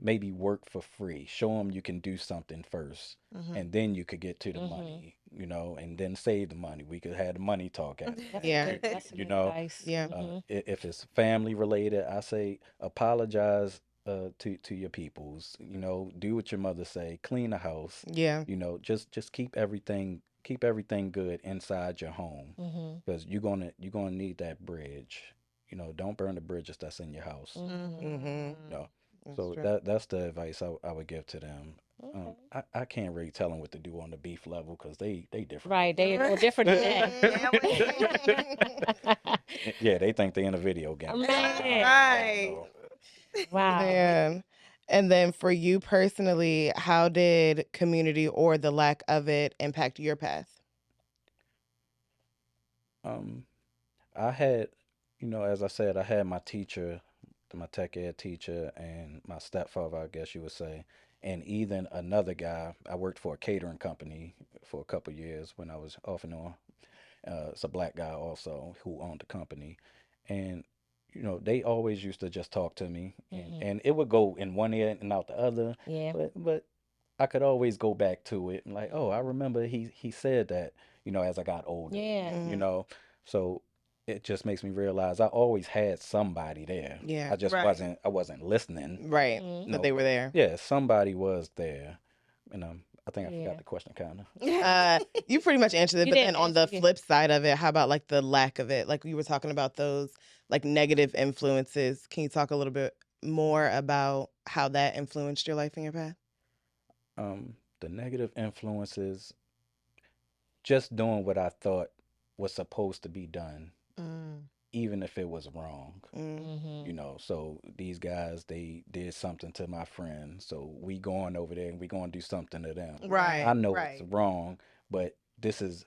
Speaker 4: maybe work for free. Show them you can do something first, and then you could get to the money, and then save the money. We could have the money talk after
Speaker 3: That's
Speaker 4: that.
Speaker 2: Yeah.
Speaker 3: good. That's
Speaker 4: You
Speaker 3: good
Speaker 4: know,
Speaker 3: advice.
Speaker 2: Yeah.
Speaker 4: if it's family related, I say apologize to your peoples. Do what your mother say. Clean the house.
Speaker 2: Yeah.
Speaker 4: Just keep everything good inside your home because you're gonna need that bridge. Don't burn the bridges that's in your house.
Speaker 2: Mm-hmm.
Speaker 4: No.
Speaker 2: That's
Speaker 4: So
Speaker 2: true.
Speaker 4: that's the advice I would give to them.
Speaker 3: Okay.
Speaker 4: I can't really tell them what to do on the beef level because they different.
Speaker 3: Right. They a little different than that.
Speaker 4: Yeah, they think they're in a video game.
Speaker 3: Man.
Speaker 4: I don't
Speaker 1: Right.
Speaker 4: know.
Speaker 3: Wow.
Speaker 2: Man. And then for you personally, how did community or the lack of it impact your path?
Speaker 4: Um, I had, as I said, I had my teacher, my tech ed teacher, and my stepfather, I guess you would say, and even another guy. I worked for a catering company for a couple years when I was off and on. It's a black guy also who owned the company, and they always used to just talk to me, and it would go in one ear and out the other,
Speaker 3: Yeah.
Speaker 4: but I could always go back to it and like, oh, I remember he said that, as I got older,
Speaker 3: Yeah.
Speaker 4: you know, so it just makes me realize I always had somebody there.
Speaker 2: Yeah.
Speaker 4: I just
Speaker 1: Right.
Speaker 4: wasn't listening,
Speaker 2: Right. But they were
Speaker 4: but
Speaker 2: there.
Speaker 4: yeah, somebody was there, and I think I
Speaker 3: Yeah.
Speaker 4: forgot the question kind of.
Speaker 2: You pretty much answered it,
Speaker 3: You
Speaker 2: but
Speaker 3: did
Speaker 2: then on the
Speaker 3: answer, yeah.
Speaker 2: flip side of it, how about like the lack of it? Like you were talking about those like negative influences. Can you talk a little bit more about how that influenced your life and your path?
Speaker 4: The negative influences, just doing what I thought was supposed to be done, even if it was wrong. So these guys, they did something to my friend, so we going over there and we going to do something to them.
Speaker 1: Right.
Speaker 4: I know
Speaker 1: Right.
Speaker 4: it's wrong, but this is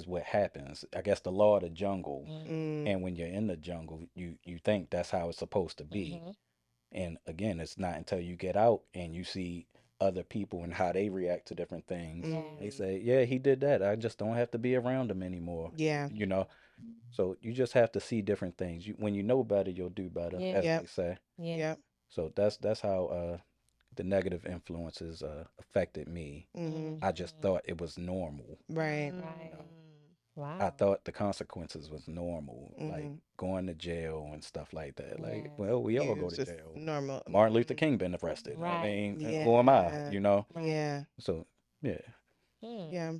Speaker 4: what happens. I guess the law of the jungle.
Speaker 2: Mm.
Speaker 4: And when you're in the jungle, you think that's how it's supposed to be. And again, it's not until you get out and you see other people and how they react to different things. They say, "Yeah, he did that. I just don't have to be around him anymore."
Speaker 2: Yeah.
Speaker 4: So you just have to see different things. When you know better, you'll do better,
Speaker 3: Yeah.
Speaker 4: as
Speaker 2: Yep.
Speaker 4: they say.
Speaker 3: Yeah.
Speaker 2: Yep.
Speaker 4: So that's how the negative influences affected me.
Speaker 2: Mm-hmm.
Speaker 4: I just thought it was normal.
Speaker 2: Right.
Speaker 3: Right.
Speaker 4: I
Speaker 3: Wow.
Speaker 4: thought the consequences was normal, like
Speaker 2: Mhm.
Speaker 4: going to jail and stuff like that. Like,
Speaker 3: Yes.
Speaker 4: well, we all
Speaker 2: It
Speaker 4: go
Speaker 2: was
Speaker 4: to
Speaker 2: just
Speaker 4: jail.
Speaker 2: normal.
Speaker 4: Martin Luther King been arrested. I
Speaker 3: Right.
Speaker 4: mean,
Speaker 2: Yeah.
Speaker 4: who am I?
Speaker 3: Right.
Speaker 2: Yeah.
Speaker 4: So yeah.
Speaker 2: Yeah.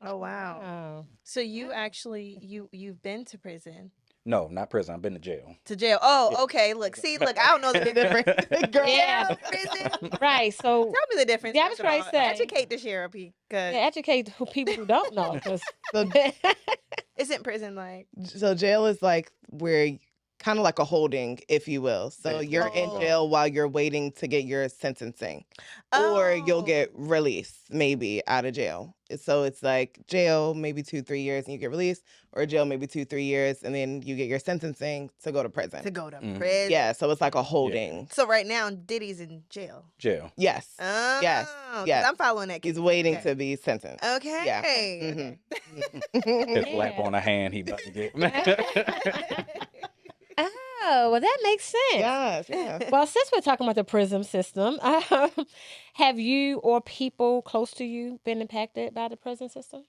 Speaker 1: Oh wow.
Speaker 3: Wow.
Speaker 1: So you actually you've been to prison.
Speaker 4: No, not prison. I've been to jail.
Speaker 1: To jail. Oh,
Speaker 4: Yeah.
Speaker 1: okay. Look, I don't know the
Speaker 2: The
Speaker 1: difference.
Speaker 2: difference. Girl.
Speaker 3: Yeah.
Speaker 1: Jail, prison.
Speaker 3: Right. So
Speaker 1: Tell me the difference.
Speaker 3: Yeah, I
Speaker 1: first
Speaker 3: was
Speaker 1: of
Speaker 3: trying to
Speaker 1: all.
Speaker 3: say.
Speaker 1: Educate the sheriff, because
Speaker 3: yeah, educate people who don't know. 'Cause
Speaker 2: So,
Speaker 1: isn't prison like
Speaker 2: so jail is like where kind of like a holding, if you will. So
Speaker 4: Yeah.
Speaker 2: you're in
Speaker 1: Oh.
Speaker 2: jail while you're waiting to get your sentencing, or you'll
Speaker 1: Oh.
Speaker 2: get released maybe out of jail. So it's like jail maybe 2-3 years and you get released, or jail maybe 2-3 years and then you get your sentencing to go to prison.
Speaker 1: to go to
Speaker 4: Mhm.
Speaker 1: prison.
Speaker 2: Yeah, so it's like a holding.
Speaker 1: So right now Diddy's in jail.
Speaker 4: Jail.
Speaker 2: Yes,
Speaker 1: Oh,
Speaker 2: Yes,
Speaker 1: 'cause
Speaker 2: yes.
Speaker 1: I'm following that.
Speaker 2: he's waiting
Speaker 1: Okay.
Speaker 2: to be sentenced.
Speaker 1: Okay.
Speaker 2: Yeah.
Speaker 1: Okay.
Speaker 4: His slap
Speaker 3: Yeah.
Speaker 4: on the hand he about to get.
Speaker 3: Oh, well, that makes sense.
Speaker 2: Yes, yes.
Speaker 3: Well, since we're talking about the prison system, have you or people close to you been impacted by the prison system?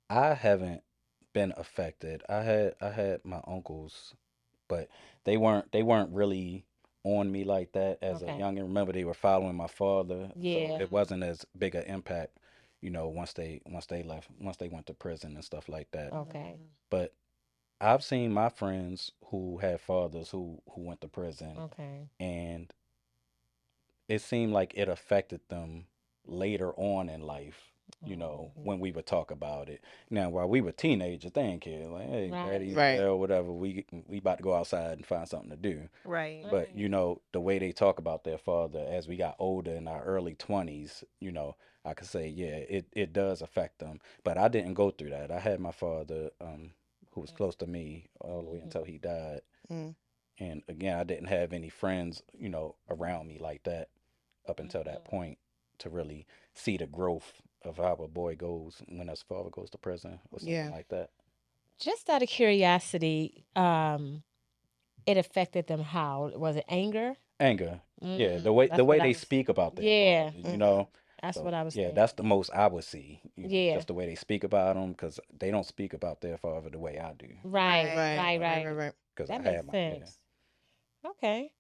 Speaker 4: I haven't been affected. I had my uncles, but they weren't really on me like that as a
Speaker 3: Okay.
Speaker 4: youngin'. Remember, they were following my father, so
Speaker 3: Yeah.
Speaker 4: it wasn't as big an impact, once they went to prison and stuff like that.
Speaker 3: Okay.
Speaker 4: But I've seen my friends who had fathers who went to prison,
Speaker 3: Okay.
Speaker 4: and it seemed like it affected them later on in life,
Speaker 3: Mm-hmm.
Speaker 4: when we would talk about it. Now, while we were teenagers, they didn't care. Like, hey,
Speaker 3: Right.
Speaker 4: daddy in
Speaker 2: Right.
Speaker 4: jail, whatever. We about to go outside and find something to do.
Speaker 1: Right.
Speaker 4: But
Speaker 3: Right.
Speaker 4: the way they talk about their father as we got older in our early 20s, I could say, yeah, it does affect them. But I didn't go through that. I had my father, who was close to me all the way
Speaker 3: Mm-hmm.
Speaker 4: until he died.
Speaker 2: Mm.
Speaker 4: And again, I didn't have any friends, around me like that up until that
Speaker 3: Mm-hmm.
Speaker 4: point to really see the growth of how a boy goes when his father goes to prison or something
Speaker 2: Yeah.
Speaker 4: like that.
Speaker 3: Just out of curiosity, it affected them how? Was it anger?
Speaker 4: Anger, yeah,
Speaker 3: Mm,
Speaker 4: the
Speaker 3: that's
Speaker 4: way
Speaker 3: what I
Speaker 4: they
Speaker 3: was.
Speaker 4: speak about their
Speaker 3: Yeah,
Speaker 4: father,
Speaker 2: Hmm.
Speaker 3: that's what
Speaker 4: So
Speaker 3: I was
Speaker 4: yeah, that's the
Speaker 3: thinking.
Speaker 4: most I would see,
Speaker 3: Yeah.
Speaker 4: just the way they speak about him, because they don't speak about their father the way I do,
Speaker 3: Right.
Speaker 1: Right.
Speaker 2: Right.
Speaker 3: Right.
Speaker 2: Right. Right.
Speaker 3: Right.
Speaker 2: Right.
Speaker 4: because
Speaker 3: That
Speaker 4: I
Speaker 3: makes
Speaker 4: had my yeah.
Speaker 3: sense. Okay.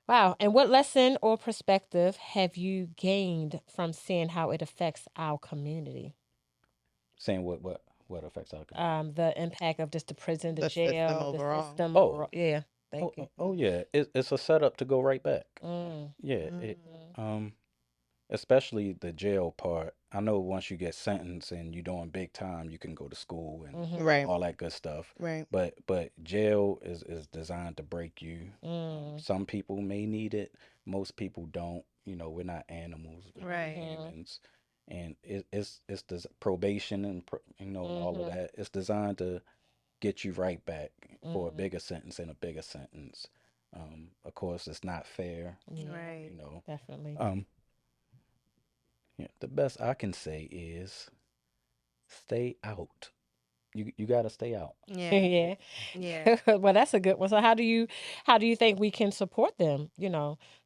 Speaker 3: Wow. And what lesson or perspective have you gained from seeing how it affects our community?
Speaker 4: Saying what affects our community.
Speaker 3: The impact of just the prison, the
Speaker 2: The system
Speaker 3: jail, the
Speaker 2: overall.
Speaker 3: system
Speaker 4: Oh,
Speaker 3: overall. Yeah. Thank you.
Speaker 4: oh yeah, it's a setup to go right back.
Speaker 3: Mm,
Speaker 4: Yeah,
Speaker 1: Mhm.
Speaker 4: um especially the jail part. I know once you get sentenced and you're doing big time, you can go to school and
Speaker 3: mm-hmm,
Speaker 2: Right.
Speaker 4: all that good stuff.
Speaker 2: Right.
Speaker 4: But jail is designed to break you.
Speaker 3: mm,
Speaker 4: Some people may need it. Most people don't. We're not animals. We're
Speaker 1: Right.
Speaker 3: mm-hmm,
Speaker 4: humans, and it's this probation and and all of
Speaker 3: mm-hmm,
Speaker 4: that. It's designed to get you right back for a
Speaker 3: mm.
Speaker 4: bigger sentence and a bigger sentence. Of course, it's not fair.
Speaker 3: Yeah,
Speaker 1: Right.
Speaker 4: You know,
Speaker 3: definitely.
Speaker 4: um, yeah, the best I can say is stay out. You got to stay out.
Speaker 1: Yeah.
Speaker 3: Yeah.
Speaker 1: Yeah.
Speaker 3: Well, that's a good one. So how do you think we can support them,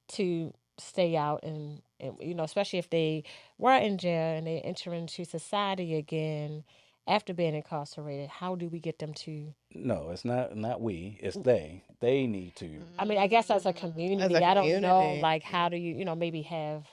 Speaker 3: to stay out and especially if they were in jail and they enter into society again after being incarcerated, how do we get them to
Speaker 4: No, it's not we. It's they. They need to.
Speaker 3: I mean, I guess as a
Speaker 2: As a
Speaker 3: community, I don't know,
Speaker 2: community.
Speaker 3: like how do you, maybe have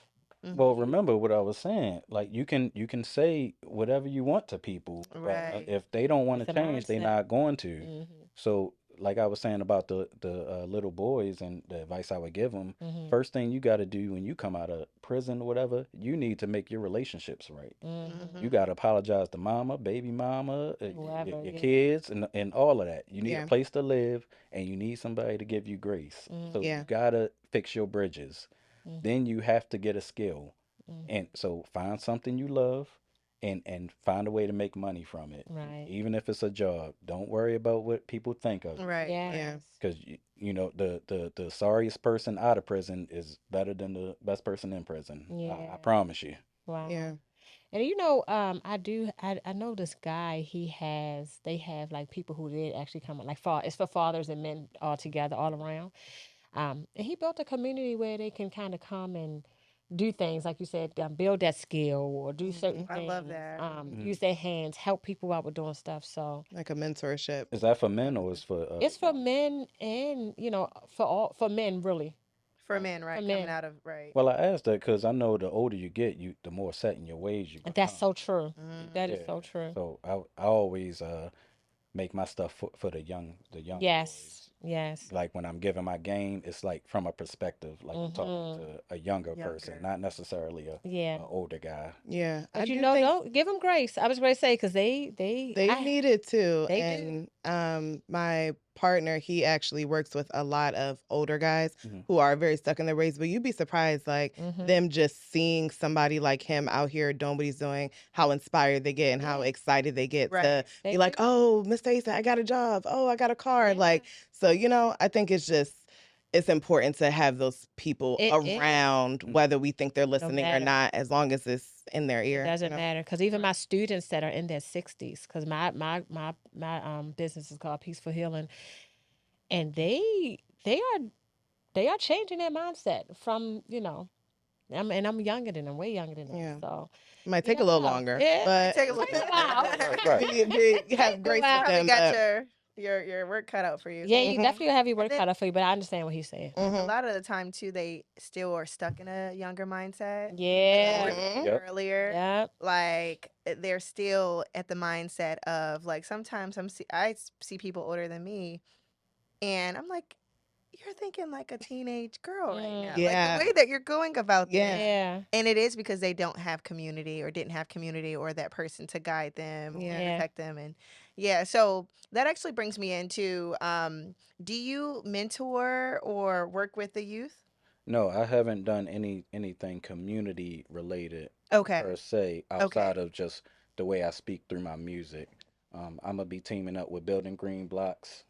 Speaker 4: Well,
Speaker 1: Mhm.
Speaker 4: remember what I was saying. Like you can say whatever you want to people, but
Speaker 1: Right.
Speaker 4: if they don't want
Speaker 3: it's a
Speaker 4: to change, they're
Speaker 3: mindset.
Speaker 4: not going to.
Speaker 3: Mhm.
Speaker 4: So, like I was saying about the little boys and the advice I would give them,
Speaker 3: Mhm.
Speaker 4: first thing you got to do when you come out of prison or whatever, you need to make your relationships right.
Speaker 3: Mhm.
Speaker 4: You
Speaker 1: Mhm.
Speaker 4: got to apologize to mama, baby mama,
Speaker 3: Whoever,
Speaker 4: your
Speaker 3: yeah.
Speaker 4: kids, and all of that. You need a
Speaker 2: Yeah.
Speaker 4: place to live, and you need somebody to give you grace. So
Speaker 3: Mhm.
Speaker 4: you
Speaker 2: Yeah.
Speaker 4: gotta fix your bridges.
Speaker 3: Mhm.
Speaker 4: Then you have to get a skill,
Speaker 3: Mhm.
Speaker 4: and so find something you love, and find a way to make money from it,
Speaker 3: Right.
Speaker 4: even if it's a job. Don't worry about what people think of you,
Speaker 1: Right.
Speaker 2: Yeah.
Speaker 1: Right.
Speaker 3: Yes.
Speaker 4: because the sorriest person out of prison is better than the best person in prison. I
Speaker 3: Yeah.
Speaker 4: promise you.
Speaker 2: Yeah.
Speaker 3: Wow. And I know this guy, they have like people who did actually come like it's for fathers and men all together all around. And he built a community where they can kind of come and do things like you said, build that skill or do certain
Speaker 2: Hmm.
Speaker 1: I love
Speaker 3: things,
Speaker 1: that.
Speaker 4: Mhm.
Speaker 3: use their hands, help people out with doing stuff. So
Speaker 2: Like a mentorship
Speaker 4: Is that for
Speaker 2: type
Speaker 4: men
Speaker 2: of
Speaker 4: or
Speaker 2: thing.
Speaker 4: is for
Speaker 3: it's for
Speaker 4: young?
Speaker 3: men and for men really,
Speaker 1: For men,
Speaker 3: for
Speaker 1: right? Coming
Speaker 3: men.
Speaker 1: out of right.
Speaker 4: Well, I asked that because I know the older you get, the more set in your ways you
Speaker 3: And that's
Speaker 4: become.
Speaker 3: so true. That is
Speaker 1: Mhm.
Speaker 4: Yeah.
Speaker 3: so true.
Speaker 4: So I always make my stuff for the young
Speaker 3: Yes.
Speaker 4: boys.
Speaker 3: Yes.
Speaker 4: Like when I'm giving my game, it's like from a perspective, like I'm talking
Speaker 3: Mhm.
Speaker 4: to a younger person,
Speaker 1: Younger.
Speaker 4: not necessarily
Speaker 3: Yeah.
Speaker 4: a older guy.
Speaker 2: Yeah. I
Speaker 3: But
Speaker 2: do think
Speaker 3: don't give them grace. I was going to say because
Speaker 2: they need it too.
Speaker 3: they do.
Speaker 2: And my partner, he actually works with a lot of older guys
Speaker 4: Hmm.
Speaker 2: who are very stuck in their ways. But you'd be surprised, like
Speaker 3: Mhm.
Speaker 2: them just seeing somebody like him out here doing what he's doing, how inspired they get and how
Speaker 3: Yeah,
Speaker 2: excited they get to
Speaker 1: Right.
Speaker 2: be
Speaker 3: they
Speaker 2: like,
Speaker 3: do.
Speaker 2: oh, Mr. Asa, I got a job. Oh, I got a car.
Speaker 3: Yeah,
Speaker 2: Like, so, I think it's important to have those people
Speaker 3: it is.
Speaker 2: around, whether we think they're
Speaker 3: No
Speaker 2: listening or
Speaker 3: matter.
Speaker 2: not, as long as it's in their
Speaker 3: It doesn't
Speaker 2: ear.
Speaker 3: matter because even my
Speaker 1: Right.
Speaker 3: students that are in their 60s, because my business is called Peaceful Healing, and they are changing their mindset from I'm younger than them, way younger than them.
Speaker 2: Yeah.
Speaker 3: So
Speaker 2: Might
Speaker 3: you
Speaker 2: take a
Speaker 3: never
Speaker 2: little
Speaker 3: know.
Speaker 2: longer,
Speaker 3: Yeah,
Speaker 2: but
Speaker 1: Take a
Speaker 3: it
Speaker 1: look.
Speaker 3: takes a while.
Speaker 4: Right, right.
Speaker 2: we
Speaker 3: Takes
Speaker 2: have
Speaker 3: a
Speaker 2: grace
Speaker 1: You
Speaker 2: with
Speaker 3: while.
Speaker 1: probably
Speaker 2: them.
Speaker 1: got
Speaker 2: But
Speaker 1: your work cut out for you.
Speaker 3: Yeah, you
Speaker 2: mhm,
Speaker 3: definitely have your
Speaker 1: And
Speaker 3: work
Speaker 1: then
Speaker 3: cut out for you, but I understand what he's saying.
Speaker 1: a
Speaker 2: mhm,
Speaker 1: lot of the time too, they still are stuck in a younger mindset. Like you were
Speaker 3: Yeah.
Speaker 1: saying
Speaker 2: mhm.
Speaker 4: Yep.
Speaker 1: earlier,
Speaker 3: Yep.
Speaker 1: like they're still at the mindset of like sometimes I see people older than me, and I'm like, you're thinking like a teenage girl right now. Like the
Speaker 2: Yeah,
Speaker 1: way that you're going about
Speaker 2: yeah,
Speaker 1: this.
Speaker 3: Yeah.
Speaker 1: And it is because they don't have community or didn't have community or that person to guide them or
Speaker 2: yeah.
Speaker 3: Yeah.
Speaker 1: protect them. And yeah, so that actually brings me into do you mentor or work with the youth?
Speaker 4: No, I haven't done anything community related
Speaker 1: Okay.
Speaker 4: per se
Speaker 1: Okay.
Speaker 4: outside of just the way I speak through my music. I'm gonna be teaming up with Building Green Blocks.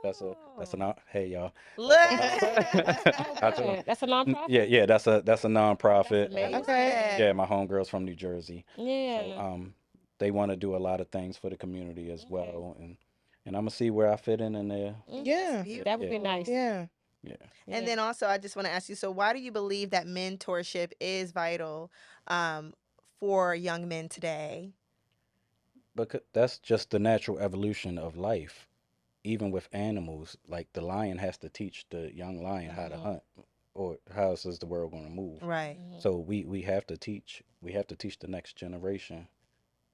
Speaker 4: That's
Speaker 1: Oh.
Speaker 4: an hey y'all.
Speaker 1: Look.
Speaker 4: That's a
Speaker 3: Oh,
Speaker 4: I told,
Speaker 3: good. That's a
Speaker 4: yeah,
Speaker 3: nonprofit.
Speaker 4: yeah, that's a
Speaker 3: That's
Speaker 4: nonprofit.
Speaker 1: Love
Speaker 2: Okay.
Speaker 3: amazing.
Speaker 4: Yeah,
Speaker 1: it.
Speaker 4: my homegirls from New Jersey. So
Speaker 3: Yeah.
Speaker 4: they want to do a lot of things for the community as
Speaker 3: Okay.
Speaker 4: well, and I'm gonna see where I fit in there.
Speaker 3: Okay.
Speaker 1: That's
Speaker 2: Yeah,
Speaker 3: That would
Speaker 4: Yeah,
Speaker 3: be nice.
Speaker 1: beautiful.
Speaker 2: yeah.
Speaker 4: yeah.
Speaker 1: And
Speaker 3: Yeah.
Speaker 1: then also, I just want to ask you, so why do you believe that mentorship is vital um, for young men today?
Speaker 4: But that's just the natural evolution of life. Even with animals, like the lion has to teach the young lion how to
Speaker 3: Mhm.
Speaker 4: hunt, or how else is the world going to move?
Speaker 1: Right.
Speaker 3: Mhm.
Speaker 4: So we have to teach the next generation.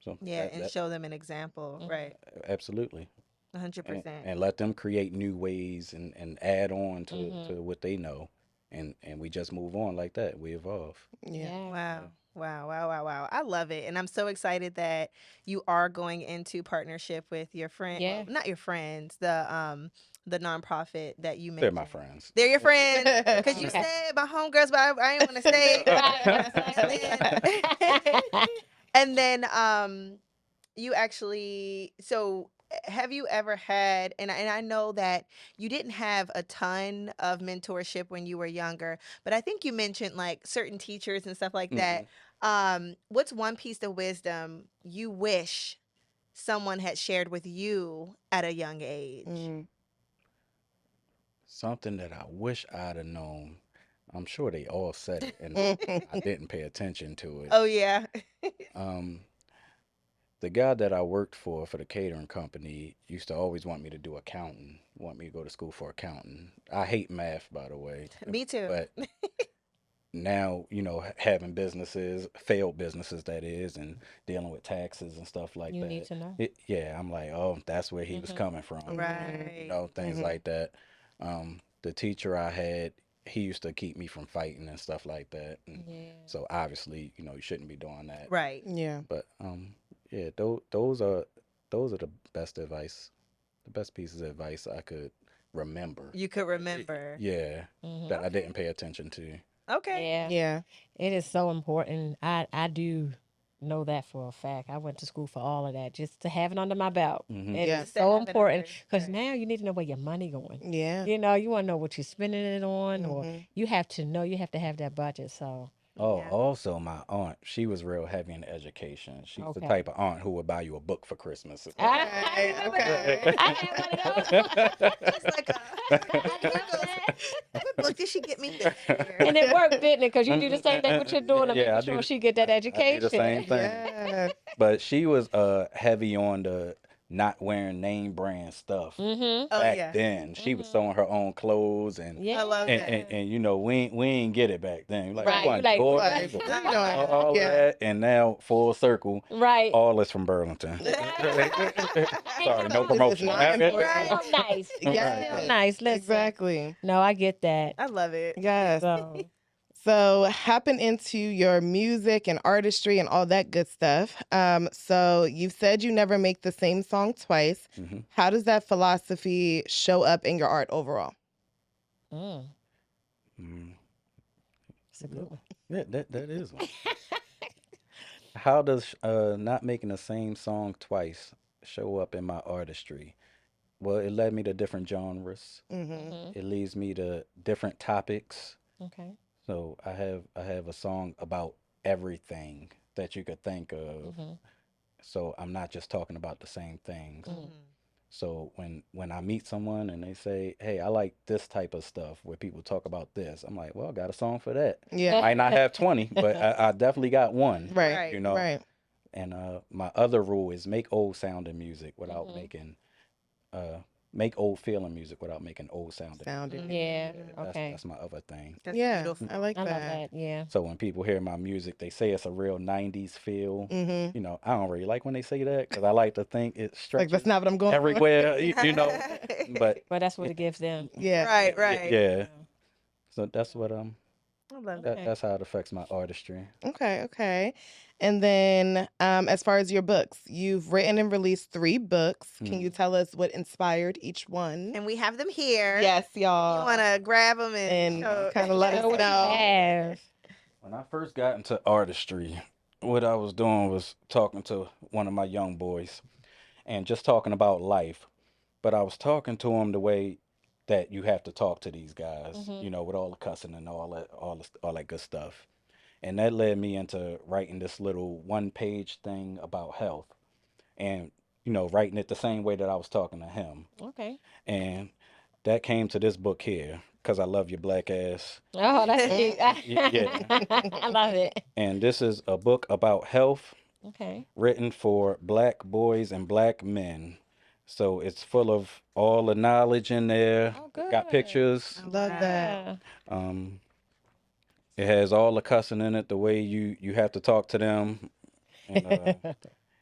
Speaker 4: So
Speaker 1: Yeah,
Speaker 4: that
Speaker 1: and
Speaker 4: that
Speaker 1: show them an example.
Speaker 3: Mhm.
Speaker 1: Right.
Speaker 4: absolutely, and
Speaker 1: 100%.
Speaker 4: and let them create new ways and add on to
Speaker 3: Mhm.
Speaker 4: to what they know, and we just move on like that. We evolve.
Speaker 2: Yeah.
Speaker 3: Yeah.
Speaker 1: Wow.
Speaker 4: Yeah.
Speaker 1: Wow, wow, wow, wow. I love it. And I'm so excited that you are going into partnership with your friend, well,
Speaker 3: Yeah.
Speaker 1: not your friends, the nonprofit that you
Speaker 4: They're my
Speaker 1: mentioned.
Speaker 4: friends.
Speaker 1: They're your friends. Cause you
Speaker 3: Okay.
Speaker 1: said my homegirls, but I didn't want to say
Speaker 3: Right.
Speaker 1: it.
Speaker 3: Exactly.
Speaker 1: And then and then you actually so have you ever had and I know that you didn't have a ton of mentorship when you were younger, but I think you mentioned like certain teachers and stuff like that.
Speaker 4: hmm
Speaker 1: What's one piece of wisdom you wish someone had shared with you at a young age?
Speaker 2: Mm.
Speaker 4: Something that I wish I'd have known. I'm sure they all said it, and I didn't pay attention to it.
Speaker 1: Oh yeah.
Speaker 4: Um, the guy that I worked for the catering company used to always want me to do accounting, want me to go to school for accounting. I hate math, by the way,
Speaker 1: Me too.
Speaker 4: but now, having businesses, failed businesses that is, and dealing with taxes and stuff like
Speaker 3: You need
Speaker 4: that.
Speaker 3: to know.
Speaker 4: Yeah, I'm like, oh, that's where he was
Speaker 3: Mhm.
Speaker 4: coming from,
Speaker 2: Mhm.
Speaker 1: Right.
Speaker 4: things
Speaker 2: Mhm.
Speaker 4: like that. The teacher I had, he used to keep me from fighting and stuff like that, and
Speaker 3: Yeah.
Speaker 4: so obviously, you shouldn't be doing that.
Speaker 1: Right.
Speaker 2: Yeah.
Speaker 4: But yeah, those are the best pieces of advice I could remember.
Speaker 1: You could remember.
Speaker 4: Yeah,
Speaker 3: Mhm.
Speaker 4: that I
Speaker 1: Okay.
Speaker 4: didn't pay attention to.
Speaker 1: Okay.
Speaker 3: Yeah.
Speaker 2: Yeah.
Speaker 3: It is so important. I do know that for a fact. I went to school for all of that, just to have it under my belt.
Speaker 4: Hmm
Speaker 3: It
Speaker 2: Yeah.
Speaker 3: is
Speaker 1: Just to
Speaker 3: so
Speaker 1: have it
Speaker 3: important
Speaker 1: under.
Speaker 3: because
Speaker 1: Right.
Speaker 3: now you need to know where your money going.
Speaker 2: Yeah.
Speaker 3: You want to know what you're spending it on, or
Speaker 2: Mhm.
Speaker 3: you have to know. You have to have that budget. So
Speaker 4: Oh,
Speaker 1: Yeah.
Speaker 4: also my aunt, she was real heavy in education. She's the
Speaker 3: okay.
Speaker 4: type of aunt who would buy you a book for Christmas.
Speaker 3: I
Speaker 2: Okay.
Speaker 3: remember that.
Speaker 2: Okay.
Speaker 3: I had one of those.
Speaker 1: She's like,
Speaker 3: I
Speaker 1: here
Speaker 3: love
Speaker 1: goes.
Speaker 3: that.
Speaker 1: What book did she get me this year?
Speaker 3: And it worked, didn't it? Because you do the same thing what you're doing to
Speaker 4: Yeah,
Speaker 3: making
Speaker 4: I do.
Speaker 3: sure she get that
Speaker 4: I do the
Speaker 3: education.
Speaker 4: same thing.
Speaker 2: Yeah.
Speaker 4: But she was heavy on the not wearing name brand stuff.
Speaker 3: Mm-hmm.
Speaker 1: Oh
Speaker 4: Back
Speaker 1: yeah.
Speaker 4: then, she was
Speaker 3: Mm-hmm.
Speaker 4: sewing her own clothes and
Speaker 1: I love
Speaker 4: and,
Speaker 3: Yeah.
Speaker 4: and,
Speaker 1: that.
Speaker 4: and we ain't get it back then. Like you
Speaker 3: Right. You
Speaker 4: want
Speaker 1: Right.
Speaker 3: like
Speaker 4: Jordans
Speaker 2: Like,
Speaker 4: and
Speaker 2: what are you
Speaker 1: Uh-huh.
Speaker 2: doing?
Speaker 4: all of
Speaker 2: Yeah.
Speaker 4: that, and now full circle,
Speaker 3: right.
Speaker 4: all is from Burlington.
Speaker 3: Ain't
Speaker 4: Sorry,
Speaker 3: nothing
Speaker 4: no
Speaker 3: wrong
Speaker 2: This
Speaker 3: with
Speaker 2: is
Speaker 4: promotion.
Speaker 2: not
Speaker 3: that. It's
Speaker 2: important.
Speaker 1: Right.
Speaker 3: still nice. It's
Speaker 4: Right,
Speaker 3: still
Speaker 4: right.
Speaker 2: Yes.
Speaker 3: nice. Listen.
Speaker 2: Exactly.
Speaker 3: No, I get that.
Speaker 1: I love it.
Speaker 2: Yes.
Speaker 3: So
Speaker 2: So, hopping into your music and artistry and all that good stuff. So you've said you never make the same song twice.
Speaker 4: hmm
Speaker 2: How does that philosophy show up in your art overall?
Speaker 3: mm,
Speaker 4: Mm.
Speaker 3: it's a good one.
Speaker 4: That is one. How does not making the same song twice show up in my artistry? Well, it led me to different genres.
Speaker 2: Mm-hmm.
Speaker 3: Mm-hmm.
Speaker 4: It leads me to different topics.
Speaker 3: Okay.
Speaker 4: So I have a song about everything that you could think of.
Speaker 3: Mm-hmm.
Speaker 4: So I'm not just talking about the same things.
Speaker 3: Mm.
Speaker 1: Mhm.
Speaker 4: So when I meet someone and they say, "Hey, I like this type of stuff where people talk about this," I'm like, "Well, I got a song for that."
Speaker 2: Yeah.
Speaker 4: Might not have 20, but I definitely got one.
Speaker 2: Right.
Speaker 1: Right.
Speaker 4: You know.
Speaker 2: Right.
Speaker 4: And my other rule is make old sounding music without
Speaker 3: Mhm.
Speaker 4: making uh make old feeling music without making old sounding.
Speaker 2: Sounding.
Speaker 3: Yeah.
Speaker 4: That's
Speaker 3: Okay.
Speaker 4: that's my other thing.
Speaker 1: That's
Speaker 2: Yeah.
Speaker 1: beautiful.
Speaker 2: I like
Speaker 3: I love
Speaker 2: that.
Speaker 3: that. Yeah.
Speaker 4: So when people hear my music, they say it's a real '90s feel.
Speaker 2: Mm-hmm.
Speaker 4: You know, I don't really like when they say that because I like to think it
Speaker 2: Like that's
Speaker 4: stretches
Speaker 2: not what I'm going for.
Speaker 4: everywhere. You know, but
Speaker 3: But that's what it gives them.
Speaker 2: Yeah.
Speaker 1: Right,
Speaker 4: yeah,
Speaker 1: right.
Speaker 4: yeah. So that's what
Speaker 1: I love that.
Speaker 3: Okay.
Speaker 4: that's how it affects my artistry.
Speaker 2: Okay, okay. And then as far as your books, you've written and released 3 books. Can you
Speaker 4: Mm.
Speaker 2: tell us what inspired each one?
Speaker 1: And we have them here.
Speaker 2: Yes,
Speaker 1: You
Speaker 2: y'all.
Speaker 1: want to grab them and
Speaker 2: And
Speaker 1: show.
Speaker 2: kind of let
Speaker 3: Show
Speaker 2: us
Speaker 3: what you
Speaker 2: know.
Speaker 3: have.
Speaker 4: When I first got into artistry, what I was doing was talking to one of my young boys and just talking about life. But I was talking to him the way that you have to talk to these guys,
Speaker 3: Mhm.
Speaker 4: you know, with all the cussing and all that good stuff. And that led me into writing this little one-page thing about health, and writing it the same way that I was talking to him.
Speaker 3: Okay.
Speaker 4: And that came to this book here, Cause I Love Your Black Ass.
Speaker 3: Oh, that's deep.
Speaker 4: Yeah.
Speaker 3: I love it.
Speaker 4: And this is a book about health
Speaker 3: Okay.
Speaker 4: written for black boys and black men. So it's full of all the knowledge in there.
Speaker 3: Oh,
Speaker 4: Got
Speaker 3: good.
Speaker 4: pictures.
Speaker 2: Love that.
Speaker 3: Yeah.
Speaker 4: Um, it has all the cussing in it, the way you have to talk to them, and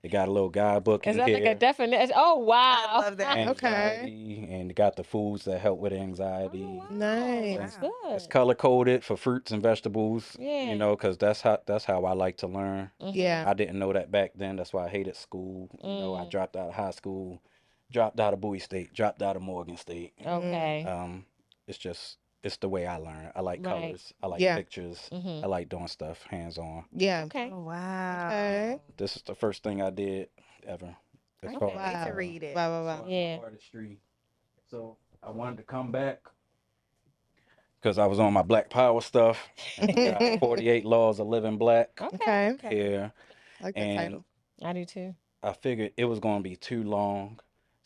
Speaker 4: it got a little guidebook
Speaker 3: Is
Speaker 4: in
Speaker 3: that like a
Speaker 4: here.
Speaker 3: definition? Oh,
Speaker 1: I
Speaker 3: wow.
Speaker 1: love that.
Speaker 2: Okay.
Speaker 4: Anxiety, and it got the foods that help with
Speaker 3: Oh,
Speaker 4: anxiety.
Speaker 3: wow.
Speaker 2: Nice.
Speaker 3: That's
Speaker 1: Wow.
Speaker 4: It's
Speaker 3: good.
Speaker 4: color coded for fruits and vegetables,
Speaker 3: Yeah.
Speaker 4: because that's how I like to learn.
Speaker 2: Yeah.
Speaker 4: I didn't know that back then. That's why I hated school. I
Speaker 3: Mm.
Speaker 4: dropped out of high school, dropped out of Bowie State, dropped out of Morgan State.
Speaker 3: Okay.
Speaker 4: Um, it's just it's the way I learn. I like
Speaker 3: Right.
Speaker 4: colors. I like
Speaker 2: Yeah.
Speaker 4: pictures.
Speaker 3: Mhm.
Speaker 4: I like doing stuff hands on.
Speaker 2: Yeah.
Speaker 3: Okay.
Speaker 1: Oh, wow.
Speaker 2: Okay.
Speaker 4: This is the first thing I did ever, as
Speaker 1: I
Speaker 4: far
Speaker 1: can't
Speaker 4: as
Speaker 1: wait to
Speaker 2: Wow.
Speaker 1: read it.
Speaker 2: Wow, wow,
Speaker 4: as
Speaker 2: wow.
Speaker 4: far as
Speaker 3: Yeah.
Speaker 4: artistry. So I wanted to come back because I was on my Black Power stuff, and I got 48 Laws of Living Black
Speaker 3: Okay.
Speaker 2: Okay.
Speaker 4: here,
Speaker 2: I like that
Speaker 4: and
Speaker 2: title.
Speaker 3: I do too.
Speaker 4: I figured it was going to be too long.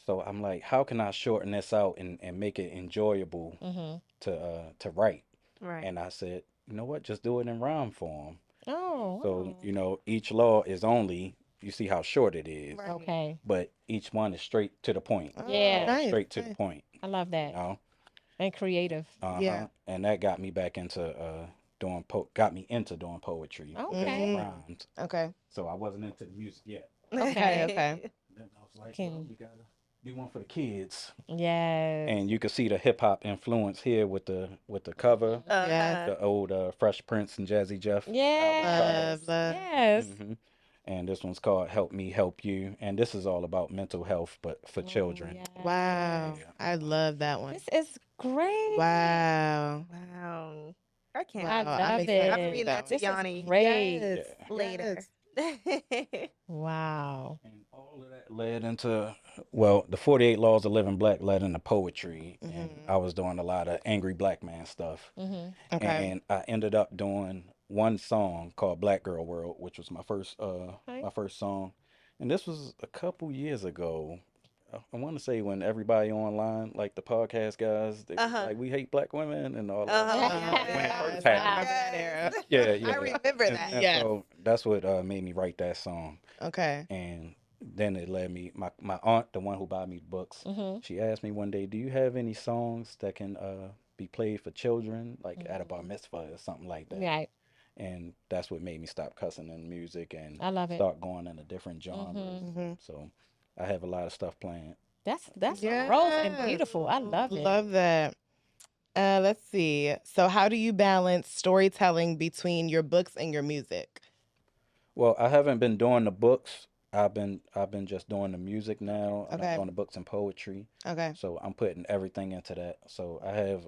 Speaker 4: So I'm like, how can I shorten this out and make it enjoyable
Speaker 3: Mhm.
Speaker 4: to write?
Speaker 1: Right.
Speaker 4: And I said, you know what? Just do it in rhyme form.
Speaker 3: Oh,
Speaker 4: So,
Speaker 3: wow.
Speaker 4: each law is only, you see how short it is,
Speaker 1: Right.
Speaker 3: Okay.
Speaker 4: but each one is straight to the point.
Speaker 2: Oh,
Speaker 3: Yeah.
Speaker 4: All
Speaker 2: nice.
Speaker 4: straight to the
Speaker 2: Nice.
Speaker 4: point,
Speaker 3: I love
Speaker 4: you
Speaker 3: that.
Speaker 4: know?
Speaker 3: And creative.
Speaker 2: Yeah.
Speaker 4: And that got me back into got me into doing poetry because it
Speaker 3: Okay.
Speaker 4: rhymed.
Speaker 2: Okay.
Speaker 4: So I wasn't into the music yet.
Speaker 2: Okay. Okay.
Speaker 4: Then I was like, well,
Speaker 3: Can
Speaker 4: we gotta do one for the kids.
Speaker 3: yes.
Speaker 4: And you can see the hip hop influence here with the cover,
Speaker 2: Yes.
Speaker 1: Uh-huh.
Speaker 4: the old Fresh Prince and Jazzy Jeff album
Speaker 3: Yes.
Speaker 4: covers.
Speaker 2: Love.
Speaker 3: Yes.
Speaker 4: And this one's called Help Me Help You, and this is all about mental health, but for
Speaker 3: Oh,
Speaker 4: children.
Speaker 2: Wow.
Speaker 3: yes.
Speaker 2: I love that one.
Speaker 3: This is great.
Speaker 2: Wow.
Speaker 1: Wow. I can't
Speaker 3: I
Speaker 1: wait.
Speaker 2: Wow. I'm
Speaker 3: love
Speaker 2: excited
Speaker 1: I'm
Speaker 2: to
Speaker 3: it.
Speaker 2: read
Speaker 1: reading
Speaker 2: that
Speaker 1: that to
Speaker 2: one.
Speaker 3: This is
Speaker 1: Yanni
Speaker 3: great.
Speaker 2: Yes.
Speaker 4: Yeah.
Speaker 1: later.
Speaker 3: Wow.
Speaker 4: And all of that led into, well, the 48 Laws of Living Black led into poetry, and I was doing a lot of angry black man stuff.
Speaker 3: Mhm.
Speaker 2: Okay.
Speaker 4: And I ended up doing one song called Black Girl World, which was
Speaker 3: Okay.
Speaker 4: my first song. And this was a couple years ago. I want to say when everybody online, like the podcast guys, they was
Speaker 1: Uh-huh.
Speaker 4: like, we hate black women and all that
Speaker 1: Uh-huh.
Speaker 4: stuff. When it
Speaker 1: Yes.
Speaker 4: first
Speaker 2: I
Speaker 4: happened.
Speaker 2: remember that era.
Speaker 4: Yeah,
Speaker 1: I
Speaker 4: yeah.
Speaker 1: remember
Speaker 4: And,
Speaker 1: that.
Speaker 4: and
Speaker 2: Yes.
Speaker 4: so that's what made me write that song.
Speaker 2: Okay.
Speaker 4: And then it led me, my aunt, the one who bought me books,
Speaker 3: Mhm.
Speaker 4: she asked me one day, do you have any songs that can be played for children, like at a bar mitzvah or something like that?
Speaker 3: Right.
Speaker 4: And that's what made me stop cussing in music and
Speaker 3: I love it.
Speaker 4: start going into different genres.
Speaker 2: Mm-hmm.
Speaker 4: So I have a lot of stuff planned.
Speaker 3: That's
Speaker 2: Yes.
Speaker 3: growth and beautiful. I love it.
Speaker 2: Love that. Let's see. So, how do you balance storytelling between your books and your music?
Speaker 4: Well, I haven't been doing the books. I've been just doing the music now, and I'm
Speaker 2: Okay.
Speaker 4: doing the books and poetry.
Speaker 2: Okay.
Speaker 4: So I'm putting everything into that. So I have